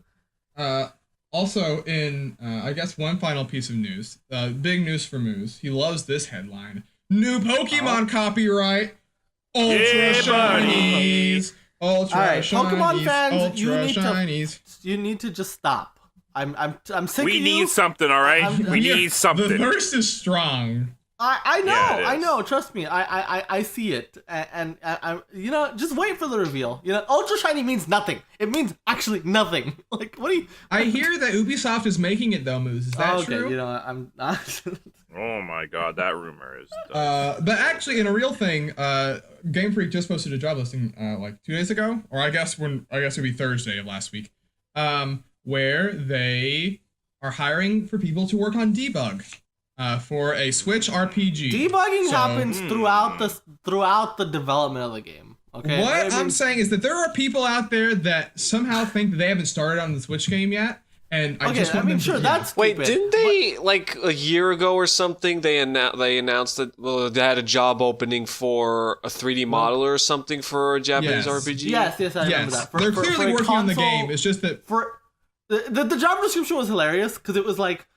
Also, in I guess one final piece of news, big news for Moose. He loves this headline: new Pokemon copyright, Ultra Yeah, Shinies, Ultra all right, Shinies, Pokemon fans, Ultra Shinies. you need to just stop. I'm sick We of need you. something, all right? We Yeah, need something. The thirst is strong. I know, Yeah, it I is. know. Trust me, I see it, and I you know, just wait for the reveal. You know, Ultra Shiny means nothing. It means actually nothing. Like, what do you? I hear that Ubisoft is making it though, Moose. Is that Okay, true? you know, I'm not. Oh my god, that rumor is. But actually, in a real thing, Game Freak just posted a job listing like 2 days ago, or I guess it would be Thursday of last week, where they are hiring for people to work on debug for a Switch RPG. Debugging happens throughout the development of the game. Okay. What I mean, I'm saying is that there are people out there that somehow think that they haven't started on the Switch game yet, and I just want them to that's Wait, stupid. didn't they, like, a year ago or something, they announced that they had a job opening for a 3D modeler or something for a Japanese Yes. RPG? Yes, I remember Yes, that. they're clearly a working on the console- game. It's just that For the job description was hilarious because it was like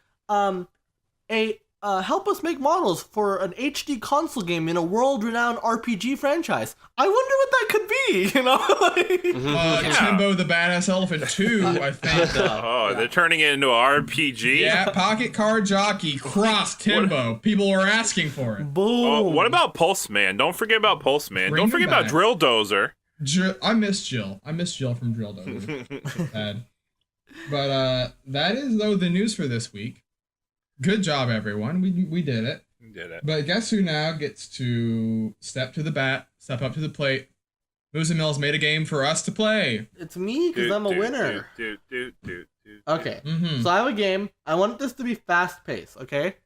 help us make models for an HD console game in a world-renowned RPG franchise. I wonder what that could be, you know? Yeah. Timbo the Badass Elephant 2, I think. Oh, they're turning it into an RPG? Yeah, Pocket Card Jockey, cross Timbo. People are asking for it. Boom. Oh, what about Pulse Man? Don't forget about Pulse Man. Bring Don't him forget about back. Drill Dozer. I miss Jill. I miss Jill from Drill Dozer. Bad. But that is, though, the news for this week. Good job, everyone. We did it. We did it. But guess who now gets to step up to the plate? Moose and Mills made a game for us to play. It's me because I'm a winner. Okay, Mm-hmm. so I have a game. I want this to be fast-paced, okay?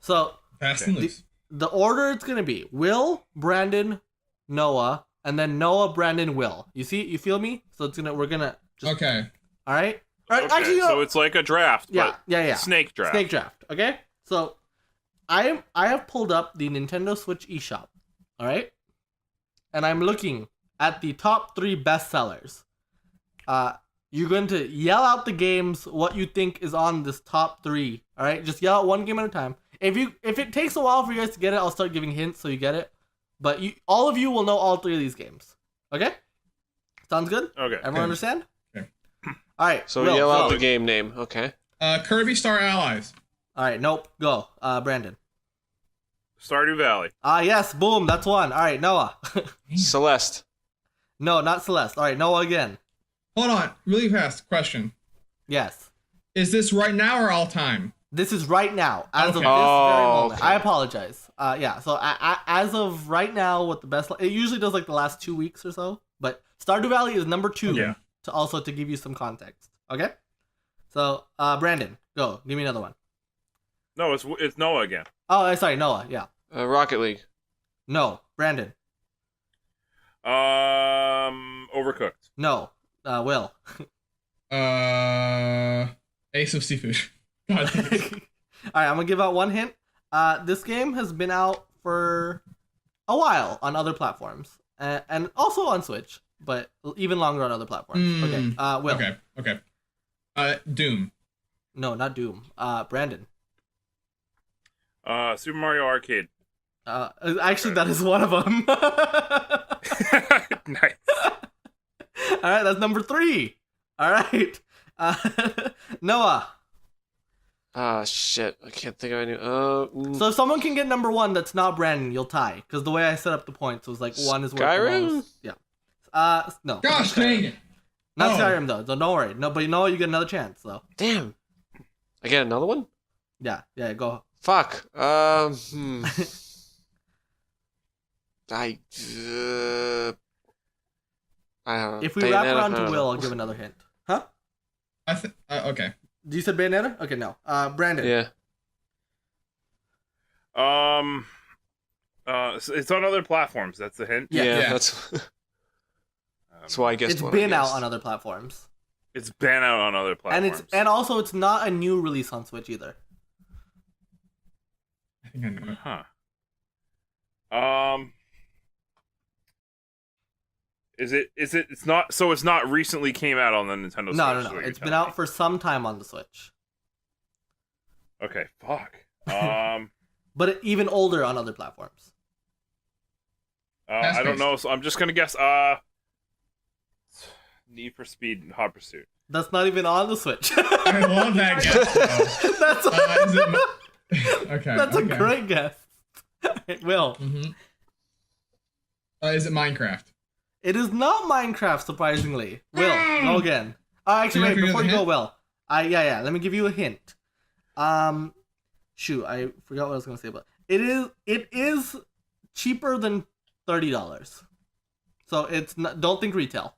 So Fast and loose. the order it's going to be Will, Brandon, Noah, and then Noah, Brandon, Will. You see? You feel me? So we're going to just... Okay. All right? All right, Okay, actually, so it's like a draft, but yeah. snake draft. Snake draft. Okay, so I have pulled up the Nintendo Switch eShop. All right, and I'm looking at the top 3 bestsellers. You're going to yell out the games what you think is on this top 3. All right, just yell out one game at a time. If it takes a while for you guys to get it, I'll start giving hints so you get it. But all of you will know all 3 of these games. Okay? Sounds good? Okay. Everyone understand? Okay. All right. So Will, yell out go. the game name. Okay. Kirby Star Allies. All right. Nope. Go. Brandon. Stardew Valley. Yes. Boom. That's one. All right. Noah. Celeste. No, not Celeste. All right. Noah again. Hold on, really fast question. Yes. Is this right now or all time? This is right now, as of this Okay. very Oh, moment. okay. I apologize. Yeah, so as of right now, what the best... It usually does like the last 2 weeks or so, but Stardew Valley is number 2 Yeah. to give you some context. Okay? So, Brandon, go. Give me another one. No, it's Noah again. Oh, sorry, Noah. Yeah. Rocket League. No. Brandon. Overcooked. No. Will. Ace of Seafood. God, All right, I'm going to give out one hint. This game has been out for a while on other platforms, and also on Switch, but even longer on other platforms. Okay, Will. Okay. Doom. No, not Doom. Brandon. Super Mario Arcade. Actually, that is one of them. Nice. All right, that's number 3. All right, Noah. Shit. I can't think of any. So if someone can get number 1 that's not Brandon, you'll tie. Because the way I set up the points was like 1 is worth the Skyrim? most. Yeah. No. Gosh dang it. Not Oh. Skyrim though. Don't worry. No, but you know what? You get another chance though. Damn. I get another one? Yeah. Go. Fuck. I don't know. If we wrap Bayonetta? around I to don't Will, know. I'll give another hint. Huh? Okay. You said Bayonetta? Okay, no. Brandon. Yeah. It's on other platforms. That's the hint. Yeah. Yeah. That's why I guess It's been out on other platforms, It's been out on other platforms. and also it's not a new release on Switch either. I think I know it. Huh. It's not. So it's not recently came out on the Nintendo Switch. No. is what you're It's been telling out for some time on the Switch, me. Okay. Fuck. but even older on other platforms. I don't know. So I'm just gonna guess. Need for Speed and Hot Pursuit. That's not even on the Switch. I love that guess. That's Okay. that's a great guess. Will. Mm-hmm. Is it Minecraft? It is not Minecraft, surprisingly. Will, go again. Actually, You wait, want to before give you the go, hint? Will. Yeah. Let me give you a hint. Shoot, I forgot what I was gonna say, but it is cheaper than $30. So it's not. Don't think retail.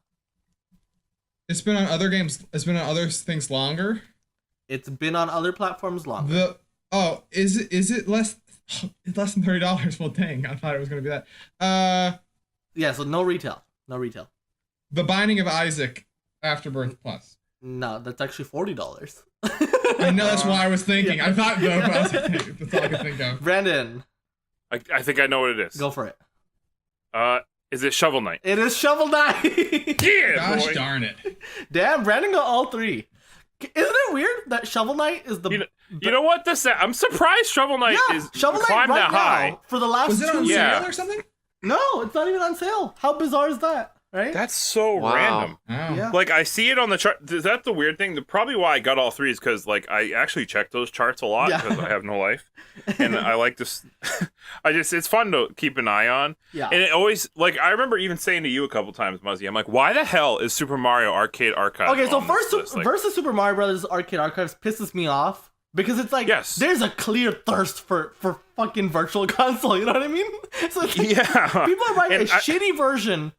It's been on other games. It's been on other things longer. It's been on other platforms longer. Is it less? It's less than $30. Well, dang, I thought it was gonna be that. Yeah, so no retail. No retail. The Binding of Isaac Afterbirth Plus. No, that's actually $40. I know that's what I was thinking. Yeah. I thought though, but I was like, hey, that's all I could think of. Brandon, I think I know what it is. go for it. Is it Shovel Knight? It is Shovel Knight. Yeah, Gosh boy. darn it. Damn, Brandon got all 3. Isn't it weird that Shovel Knight is the... You know what? I'm surprised Shovel Knight yeah, is Shovel Knight climbed right that high. now for the last Was it 2 on years. Yeah. sale or something? No, it's not even on sale. How bizarre is that, right? That's so Wow. random. Wow. Yeah. Like I see it on the chart. Is that the weird thing? Probably why I got all 3 is because like I actually check those charts a lot Yeah. because I have no life, and I like this. It's fun to keep an eye on. Yeah. And it always like I remember even saying to you a couple times, Muzzy, I'm like, why the hell is Super Mario Arcade Archive? Okay, so on this list? Like, versus Super Mario Brothers Arcade Archives pisses me off because it's like Yes. there's a clear thirst for fucking virtual console. You know what I mean? So it's like, yeah, people are buying And a shitty version.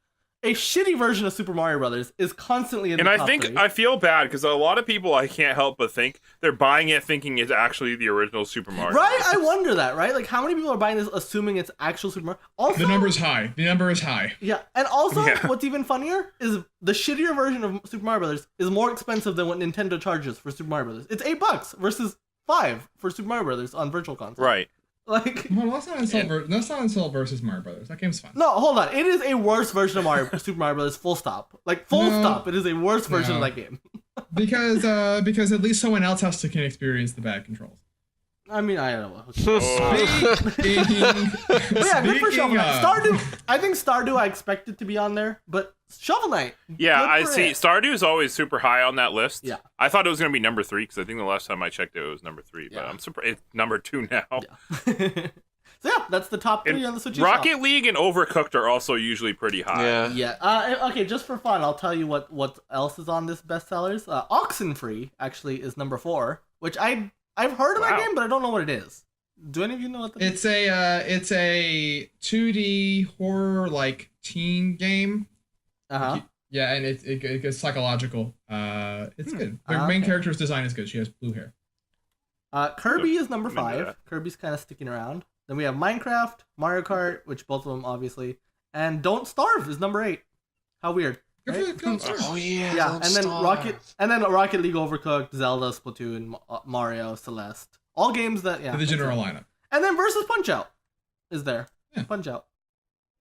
A shitty version of Super Mario Brothers is constantly in And the I top think 3. I feel bad because a lot of people I can't help but think they're buying it thinking it's actually the original Super Mario. Right? I wonder that, right? Like, how many people are buying this assuming it's actual Super Mario? Also, The number is high. The number is high. yeah, and also, Yeah. what's even funnier is the shittier version of Super Mario Brothers is more expensive than what Nintendo charges for Super Mario Brothers. It's $8 versus $5 for Super Mario Brothers on Virtual Console. Right. Like, Well, that's not Insult versus Mario Brothers. That game's fun. no, hold on. It is a worse version of Super Mario Brothers. Full stop. Like, full No. stop. It is a worse version of No. that game. Because at least someone else can experience the bad controls. I mean, I don't know. Oh. But yeah, good for Shovel Speaking Knight. of- Stardew, I think Stardew I expected to be on there, but Shovel Knight. Yeah, good I for see. it. Stardew is always super high on that list. Yeah. I thought it was going to be number 3 because I think the last time I checked it was number 3. But Yeah. I'm surprised it's number 2 now. Yeah. So yeah, that's the top 3 And on the Switch. Rocket League and Overcooked are also usually pretty high. Yeah. Yeah. Okay, just for fun, I'll tell you what else is on this bestsellers. Oxenfree actually is number 4, which I've heard of that Wow. game, but I don't know what it is. Do any of you know what that is? It's a 2D horror like teen game. Uh-huh. Yeah, and it gets psychological. It's good. The main Okay. character's design is good. She has blue hair. Kirby is number I'm into 5. that. Kirby's kind of sticking around. Then we have Minecraft, Mario Kart, which both of them obviously, and Don't Starve is number 8. How weird. Good Right? for the film star. Oh yeah. Yeah, Don't and then Starve. Rocket League, Overcooked, Zelda, Splatoon, Mario, Celeste. All games that For the general lineup. And then versus Punch Out is there. Yeah. Punch Out.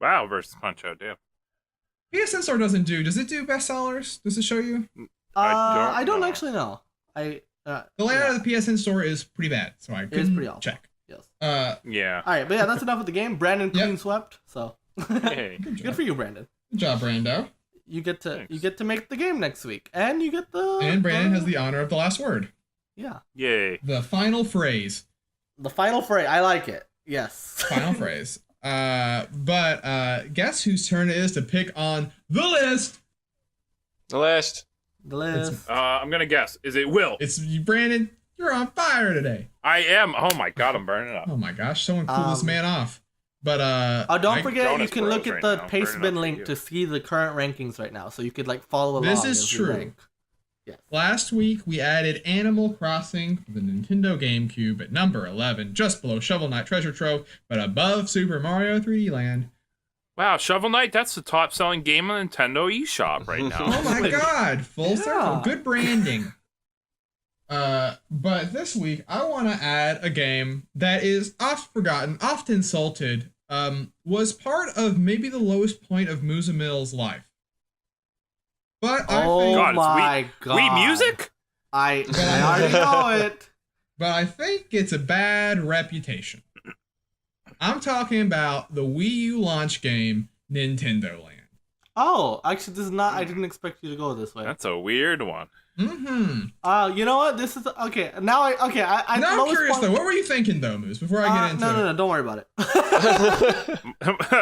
Wow, versus Punch Out, damn. PSN Store does it do bestsellers? Does it show you? I don't know. actually know. The layout of the PSN Store is pretty bad, so I couldn't pretty awful. check. Yes. Yeah. All right, but yeah, that's enough of the game. Brandon Yep. clean swept, so Hey. good for you, Brandon. Good job, Brando. You get Thanks. to make the game next week, and you get the And Brandon has the honor of the last word. yeah Yay. The final phrase. the final phrase. I like it. Yes. Final phrase. But guess whose turn it is to pick on the list? The last. The list. I'm going to guess. Is it Will? It's you, Brandon. You're on fire today. I am. Oh my god, I'm burning up. Oh my gosh, someone cool this man off. But Don't forget, you Jonas can Bros look at right the now, paste burning bin up for link you. to see the current rankings right now, so you could like follow along. This is as we true. rank. Yes. last week we added Animal Crossing for the Nintendo GameCube at number 11, just below Shovel Knight Treasure Trove, but above Super Mario 3D Land. Wow, Shovel Knight, that's the top selling game on Nintendo eShop right now. Oh my god, full Yeah. circle. Good branding. But this week I want to add a game that is oft forgotten, oft insulted, was part of maybe the lowest point of Muzamil's life. But Oh I think, God, it's my god. Wii Music? I already know it. but I think it's a bad reputation. I'm talking about the Wii U launch game, Nintendo Land. Oh, actually, this is not. I didn't expect you to go this way. That's a weird one. Mm-hmm. You know what? This is okay. Now I Now I'm lowest curious point- though, what were you thinking though, Moose, before I get into no, don't worry about it.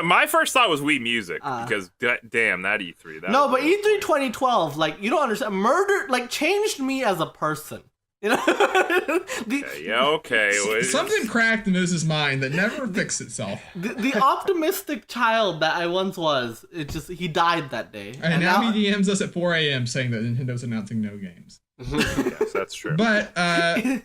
My first thought was Wii Music because damn that E3. That No, was but E3 2012, like you don't understand. Murder, like changed me as a person. You know, okay. Well, Something cracked in Moose's mind that never fixed itself. the optimistic child that I once was, he died that day. And now he DMs us at 4 a.m. saying that Nintendo's announcing no games. Yes, that's true. But to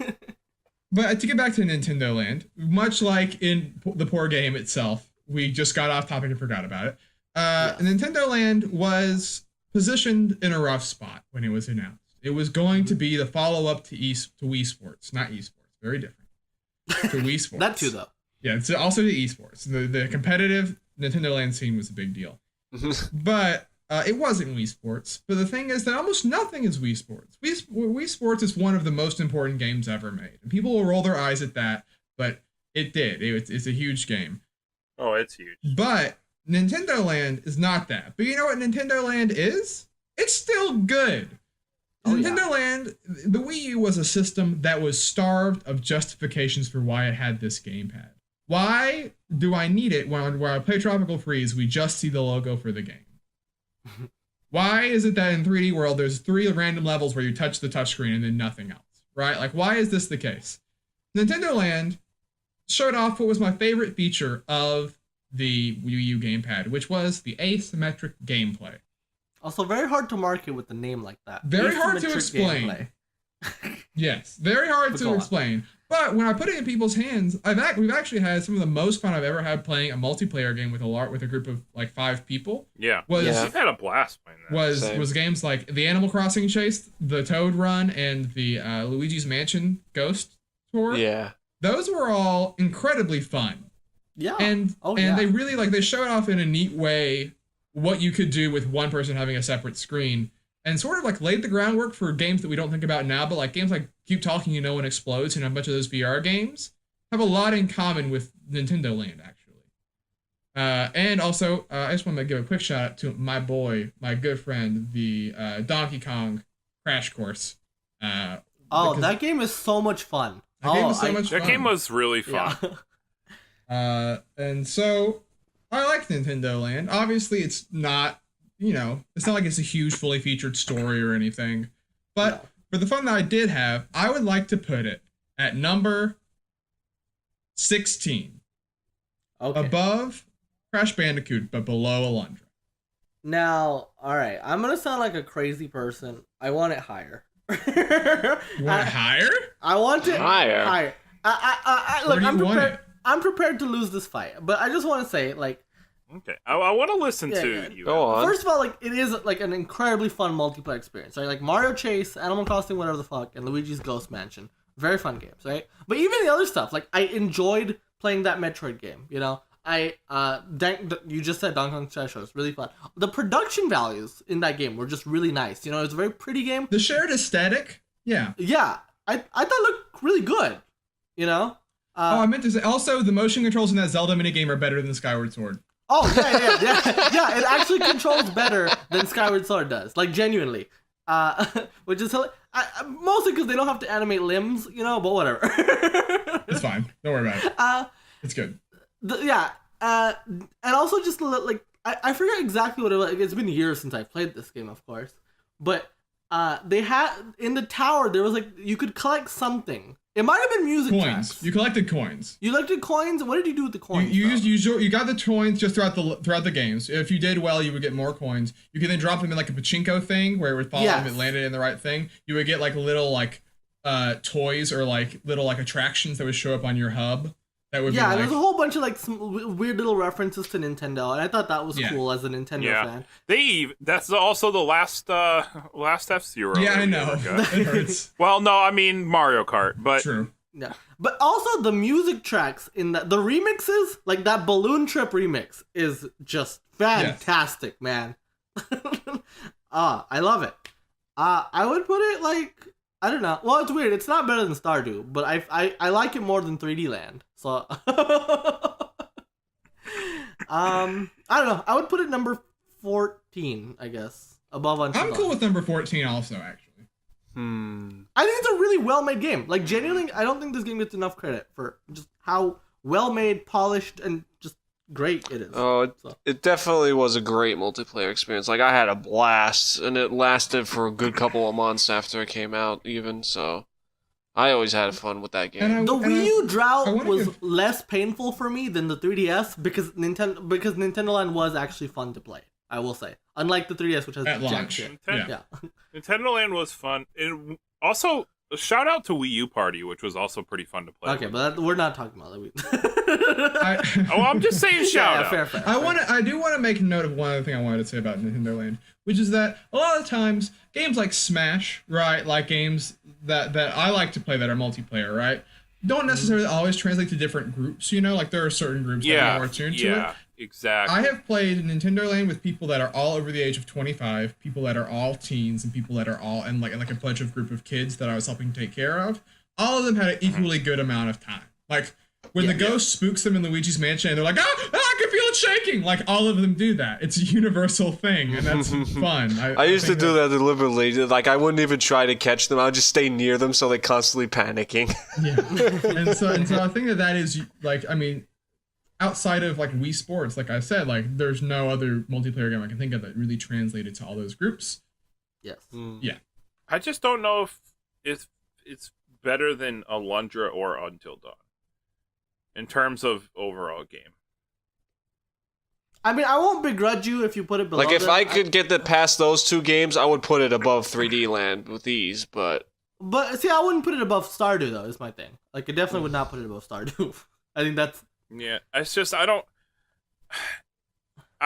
get back to Nintendo Land, much like in the poor game itself, we just got off topic and forgot about it. Nintendo Land was positioned in a rough spot when it was announced. It was going to be the follow-up to Wii Sports, not esports, very different. To Wii Sports. That too, though. Yeah, it's also to esports. The competitive Nintendo Land scene was a big deal. But it wasn't Wii Sports. But the thing is that almost nothing is Wii Sports. Wii Sports is one of the most important games ever made. And people will roll their eyes at that, but it did. It's a huge game. Oh, it's huge. But Nintendo Land is not that. But you know what Nintendo Land is? It's still good. Nintendo Land, the Wii U was a system that was starved of justifications for why it had this gamepad. Why do I need it when I play Tropical Freeze, we just see the logo for the game? Why is it that in 3D World, there's 3 random levels where you touch the touchscreen and then nothing else, right? Like, why is this the case? Nintendo Land showed off what was my favorite feature of the Wii U gamepad, which was the asymmetric gameplay. Also, very hard to market with the name like that. Very hard to Asymmetric explain. gameplay. Yes, very hard But to go on. explain. But when I put it in people's hands, we've actually had some of the most fun I've ever had playing a multiplayer game with a group of like 5 people. Yeah. Was I've had a blast playing that. Same. was games like the Animal Crossing Chase, the Toad Run, and the Luigi's Mansion Ghost Tour. Yeah. Those were all incredibly fun. Yeah. And yeah. they really they showed off in a neat way what you could do with one person having a separate screen and sort of like laid the groundwork for games that we don't think about now, but like games like Keep Talking You Know When Explodes and a bunch of those VR games have a lot in common with Nintendo Land, actually. And also, I just want to give a quick shout out to my boy, my good friend, the Donkey Kong Crash Course. That game is so much fun. That game was really fun. Yeah. And so I like Nintendo Land. Obviously, it's not, it's not like it's a huge, fully featured story or anything. But for the fun that I did have, I would like to put it at number 16. Okay. Above Crash Bandicoot, but below Alundra. Now, all right, I'm gonna sound like a crazy person. I want it higher. You want it higher? I want it Higher? Higher. Look, Where do you I'm want prepared. it? I'm prepared to lose this fight, but I just want to say, like, Okay, I want to listen to you. Go on. first of all, like, it is like an incredibly fun multiplayer experience, right? Like Mario Chase, Animal Crossing, whatever the fuck, and Luigi's Ghost Mansion, very fun games, right? But even the other stuff, like, I enjoyed playing that Metroid game. You just said Donkey Kong Crash was really fun. The production values in that game were just really nice. It's a very pretty game. The shared aesthetic? Yeah. Yeah, I thought it looked really good. I meant to say, also, the motion controls in that Zelda minigame are better than Skyward Sword. Oh, yeah. It actually controls better than Skyward Sword does. Like, genuinely. Which is mostly because they don't have to animate limbs, but whatever. It's fine. Don't worry about it. It's good. And also just, like, I forget exactly what it was. It's been years since I played this game, of course. But they had, in the tower, there was, like, you could collect something. It might have been music Coins. tracks. You collected coins. You collected coins? What did you do with the coins? You got the coins just throughout the games. If you did well, you would get more coins. You could then drop them in like a pachinko thing where it would follow them and landed in the right thing. You would get like little like toys or like little like attractions that would show up on your hub. That would there's a whole bunch of like some weird little references to Nintendo, and I thought that was cool as a Nintendo fan. That's also the last F-Zero. Yeah, I know. It hurts. Well, no, I mean Mario Kart, but True. Yeah, but also the music tracks in the remixes, like that Balloon Trip remix, is just fantastic, man. I love it. I would put it like, I don't know. Well, it's weird. It's not better than Stardew, but I like it more than 3D Land. So I don't know. I would put it number 14, I guess, above Until I'm Dawn. cool with number 14 also, actually. I think it's a really well-made game. Like, genuinely, I don't think this game gets enough credit for just how well-made, polished, and just great it is. Oh, it definitely was a great multiplayer experience. Like, I had a blast, and it lasted for a good couple of months after it came out, even, so I always had fun with that game. The Wii U drought was less painful for me than the 3DS because Nintendo Land was actually fun to play, I will say. Unlike the 3DS, which has at jack launch. shit. Nintendo Land was fun. And also, a shout out to Wii U Party, which was also pretty fun to play. Okay, but we're not talking about that. I'm just saying shout out. Fair. I do want to make a note of one other thing I wanted to say about Nintendo Land, which is that a lot of times games like Smash, right, like games that I like to play that are multiplayer, right, don't necessarily always translate to different groups. Like there are certain groups that are more attuned to it. Yeah, exactly. I have played Nintendo Land with people that are all over the age of 25, people that are all teens, and people that are all in like a bunch of group of kids that I was helping take care of. All of them had an equally good amount of time. Like when the ghost spooks them in Luigi's Mansion, and they're like, I can feel it shaking. Like all of them do that. It's a universal thing, and that's fun. I used to do that deliberately. Like I wouldn't even try to catch them. I would just stay near them so they're constantly panicking. Yeah, and so I think that is like, I mean, outside of like Wii Sports, like I said, like there's no other multiplayer game I can think of that really translated to all those groups. Yes. Yeah. I just don't know if it's better than Alundra or Until Dawn in terms of overall game. I mean, I won't begrudge you if you put it below. Like if I could get past those two games, I would put it above 3D Land with ease, but see, I wouldn't put it above Stardew though. Is my thing. Like, I definitely would not put it above Stardew. I think that's. Yeah, it's just I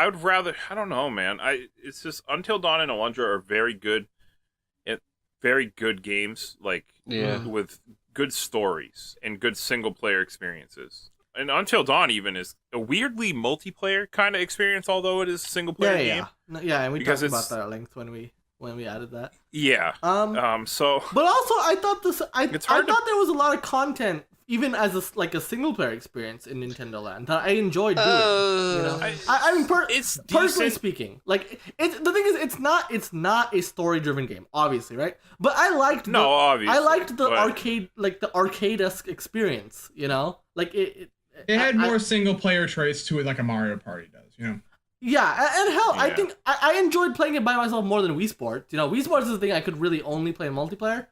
would rather, I don't know, man. It's just Until Dawn and Alundra are very good games, like with good stories and good single player experiences. And Until Dawn even is a weirdly multiplayer kind of experience, although it is a single player game. Yeah, and we talked about that at length when we when we added that. Yeah. So. But also, I thought I thought to- there was a lot of content, even as a single player experience in Nintendo Land that I enjoyed doing. I mean, it's personally decent. speaking, like the thing is, it's not a story driven game, obviously, right? But I liked obviously. I liked the but- arcade, like the arcade-esque experience. Like it. It had more single player traits to it, like a Mario Party does. Yeah, and hell, I Yeah. think I enjoyed playing it by myself more than Wii Sports. Wii Sports is the thing I could really only play in multiplayer.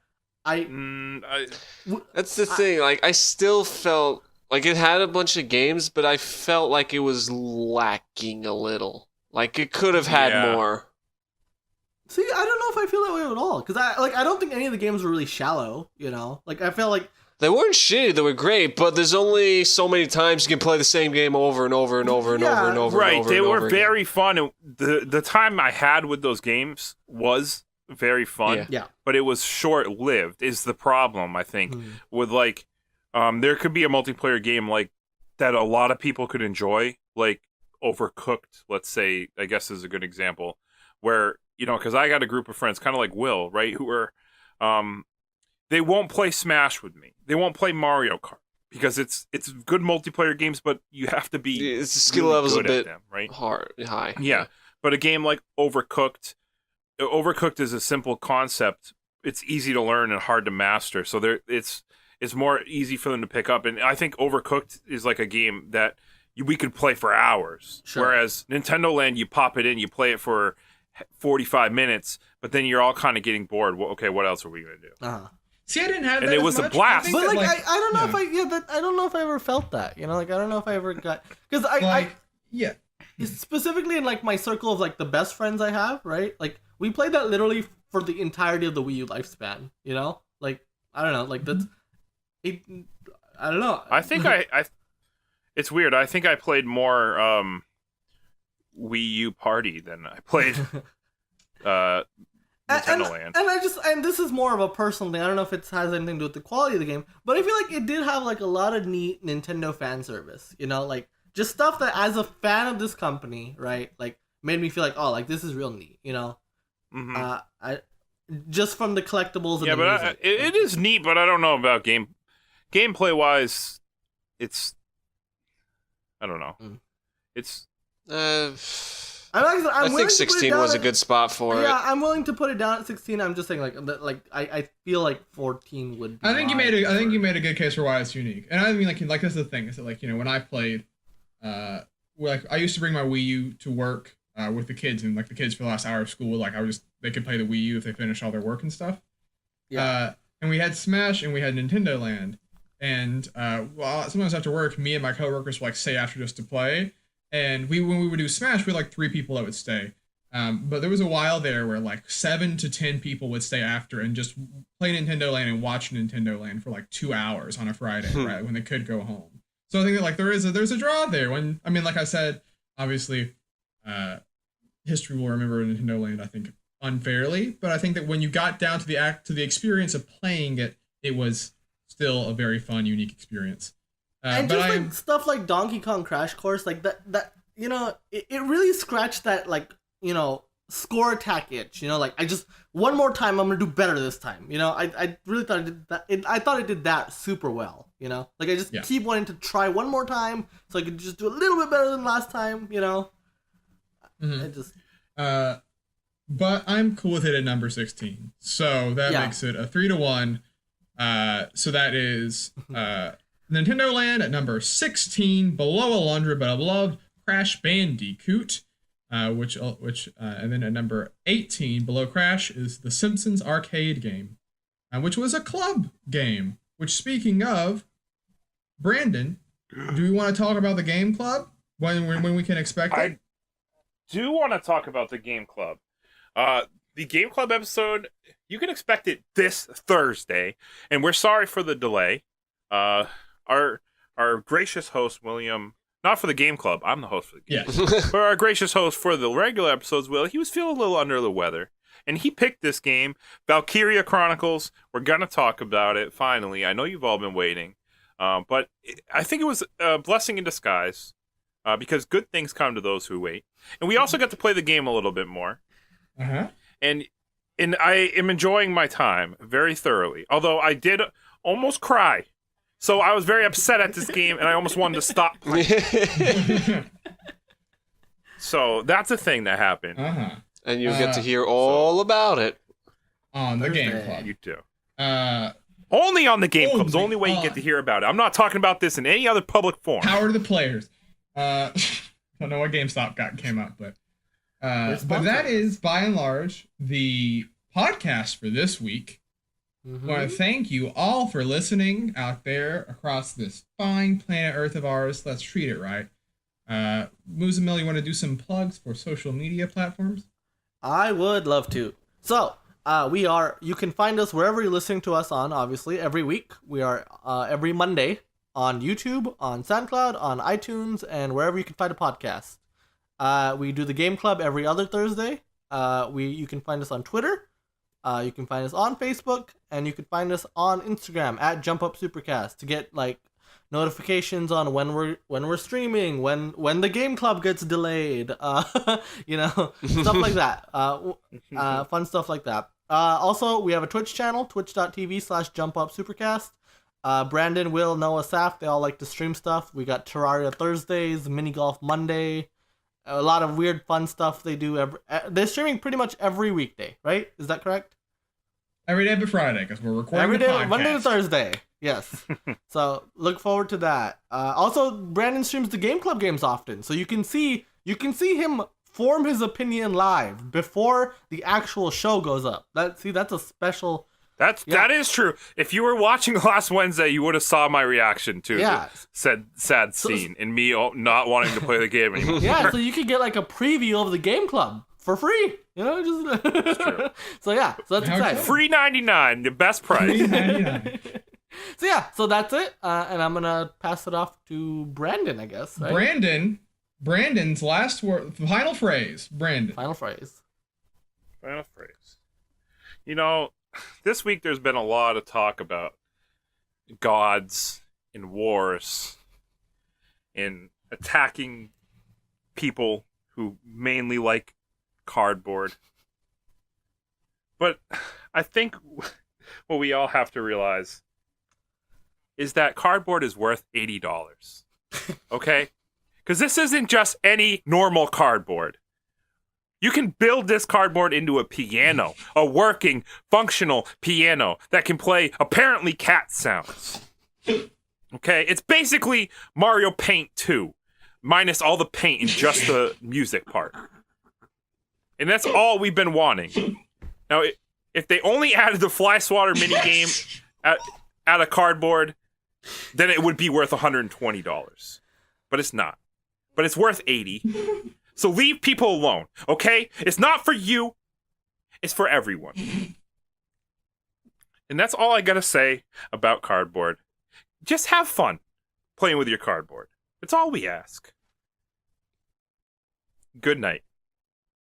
That's the thing. Like, I still felt like it had a bunch of games, but I felt like it was lacking a little. Like, it could have had Yeah. more. See, I don't know if I feel that way at all, because I don't think any of the games were really shallow. Like I felt like They weren't shitty. They were great, but there's only so many times you can play the same game over and over and over and over and over. Right, and over they and were over again. very fun. And the time I had with those games was very fun. Yeah. But it was short lived. Is the problem I think with like, there could be a multiplayer game like that a lot of people could enjoy, like Overcooked. Let's say, I guess is a good example, where because I got a group of friends, kind of like Will, right, who are, they won't play Smash with me. They won't play Mario Kart because it's good multiplayer games, but you have to be The skill really level's a good at bit them, right? high. Yeah, but a game like Overcooked is a simple concept. It's easy to learn and hard to master. So it's more easy for them to pick up. And I think Overcooked is like a game that we could play for hours. Sure. Whereas Nintendo Land, you pop it in, you play it for 45 minutes, but then you're all kind of getting bored. Well, okay, what else are we gonna do? Uh-huh. See, I didn't have And that it as was a much. blast. I think But that, like, I don't know if yeah. I don't know if I ever felt that. Like I don't know if I ever got, because yeah. specifically in like my circle of like the best friends I have, right? Like we played that literally for the entirety of the Wii U lifespan. Like I don't know, like that's it. I don't know. I think I it's weird. I think I played more Wii U Party than I played Nintendo Land. And this is more of a personal thing. I don't know if it has anything to do with the quality of the game, but I feel like it did have like a lot of neat Nintendo fan service. Like just stuff that as a fan of this company, right, like made me feel like, oh, like this is real neat. Mm-hmm. I just from the collectibles. And Yeah, the but music. it is neat, but I don't know about gameplay wise. It's I don't know. It's I'm I willing think to put it 16 down was a at- good spot for it. Yeah, I'm willing to put it down at 16. I'm just saying, I feel like 14 would be. I think you made my preferred. a good case for why it's unique. And I mean, like that's the thing is that like when I played, like I used to bring my Wii U to work with the kids, and like the kids for the last hour of school, like they could play the Wii U if they finish all their work and stuff. Yeah. And we had Smash and we had Nintendo Land, and sometimes after work, me and my coworkers would like stay after just to play. And when we would do Smash, we had like 3 people that would stay. But there was a while there where like 7 to 10 people would stay after and just play Nintendo Land and watch Nintendo Land for like 2 hours on a Friday, right, when they could go home. So I think that like there's a draw there. When I mean, like I said, obviously, history will remember Nintendo Land, I think, unfairly. But I think that when you got down to the experience of playing it, it was still a very fun, unique experience. And but just I'm like stuff like Donkey Kong Crash Course, like that it really scratched that like score attack itch. Like I just one more time I'm gonna do better this time. I really thought it did that. I thought it did that super well. Like I just keep wanting to try one more time so I could just do a little bit better than last time. Mhm. It just but I'm cool with it at number 16. So that makes it a 3-1. So that is Nintendo Land at number 16, below Alundra, but above Crash Bandicoot, which and then at number 18, below Crash, is the Simpsons arcade game, which was a club game. Which, speaking of, Brandon, do we want to talk about the game club when we can expect it? I do want to talk about the Game Club. The Game Club episode, you can expect it this Thursday, and we're sorry for the delay. Our gracious host, William, not for the Game Club, I'm the host for the Game Club, but our gracious host for the regular episodes, Will, he was feeling a little under the weather, and he picked this game, Valkyria Chronicles. We're going to talk about it, finally. I know you've all been waiting, but I think it was a blessing in disguise, because good things come to those who wait. And we also got to play the game a little bit more. Uh-huh. And And I am enjoying my time very thoroughly. Although I did almost cry. So I was very upset at this game, and I almost wanted to stop playing. So that's a thing that happened. And you get to hear all about it. On the Game Thursday. Club. You do. Only Only on the Game Club. It's the only way you on. get to hear about it. I'm not talking about this in any other public forum. Power to the players. Don't know what GameStop came up, but that is by and large the podcast for this week. I want to thank you all for listening out there across this fine planet Earth of ours. Let's treat it right. Moose and Mill, you want to do some plugs for social media platforms? I would love to. So, you can find us wherever you're listening to us on, obviously, every week. We are every Monday on YouTube, on SoundCloud, on iTunes, and wherever you can find a podcast. We do the Game Club every other Thursday. You can find us on Twitter. You can find us on Facebook, and you can find us on Instagram at Jump Up Supercast to get like notifications on when we're streaming, when the Game Club gets delayed, stuff like that. Fun stuff like that. Also, we have a Twitch channel, twitch.tv/JumpUpSupercast. Brandon, Will, Noah, Saf, they all like to stream stuff. We got Terraria Thursdays, Mini Golf Monday, a lot of weird fun stuff they do. They're streaming pretty much every weekday, right? Is that correct? Every day but Friday, because we're recording Every the day, podcast. Monday to Thursday. Yes. So look forward to that. Also, Brandon streams the Game Club games often, so you can see him form his opinion live before the actual show goes up. That's a special. That is true. If you were watching last Wednesday, you would have saw my reaction to the sad scene and me not wanting to play the game anymore. Yeah, so you could get like a preview of the Game Club for free. Just That's true. so that's exciting. Free 99, the best price. $3.99. So that's it. And I'm gonna pass it off to Brandon, I guess. Right? Brandon's last word, final phrase. Brandon. Final phrase. Final phrase. This week there's been a lot of talk about gods and wars and attacking people who mainly like cardboard. But I think what we all have to realize is that cardboard is worth $80. Okay? Because this isn't just any normal cardboard. You can build this cardboard into a piano, a working, functional piano that can play apparently cat sounds. Okay? It's basically Mario Paint 2, minus all the paint and just the music part. And that's all we've been wanting. Now, if they only added the Fly Swatter minigame at a cardboard, then it would be worth $120. But it's not. But it's worth $80. So leave people alone, okay? It's not for you. It's for everyone. And that's all I gotta say about cardboard. Just have fun playing with your cardboard. That's all we ask. Good night.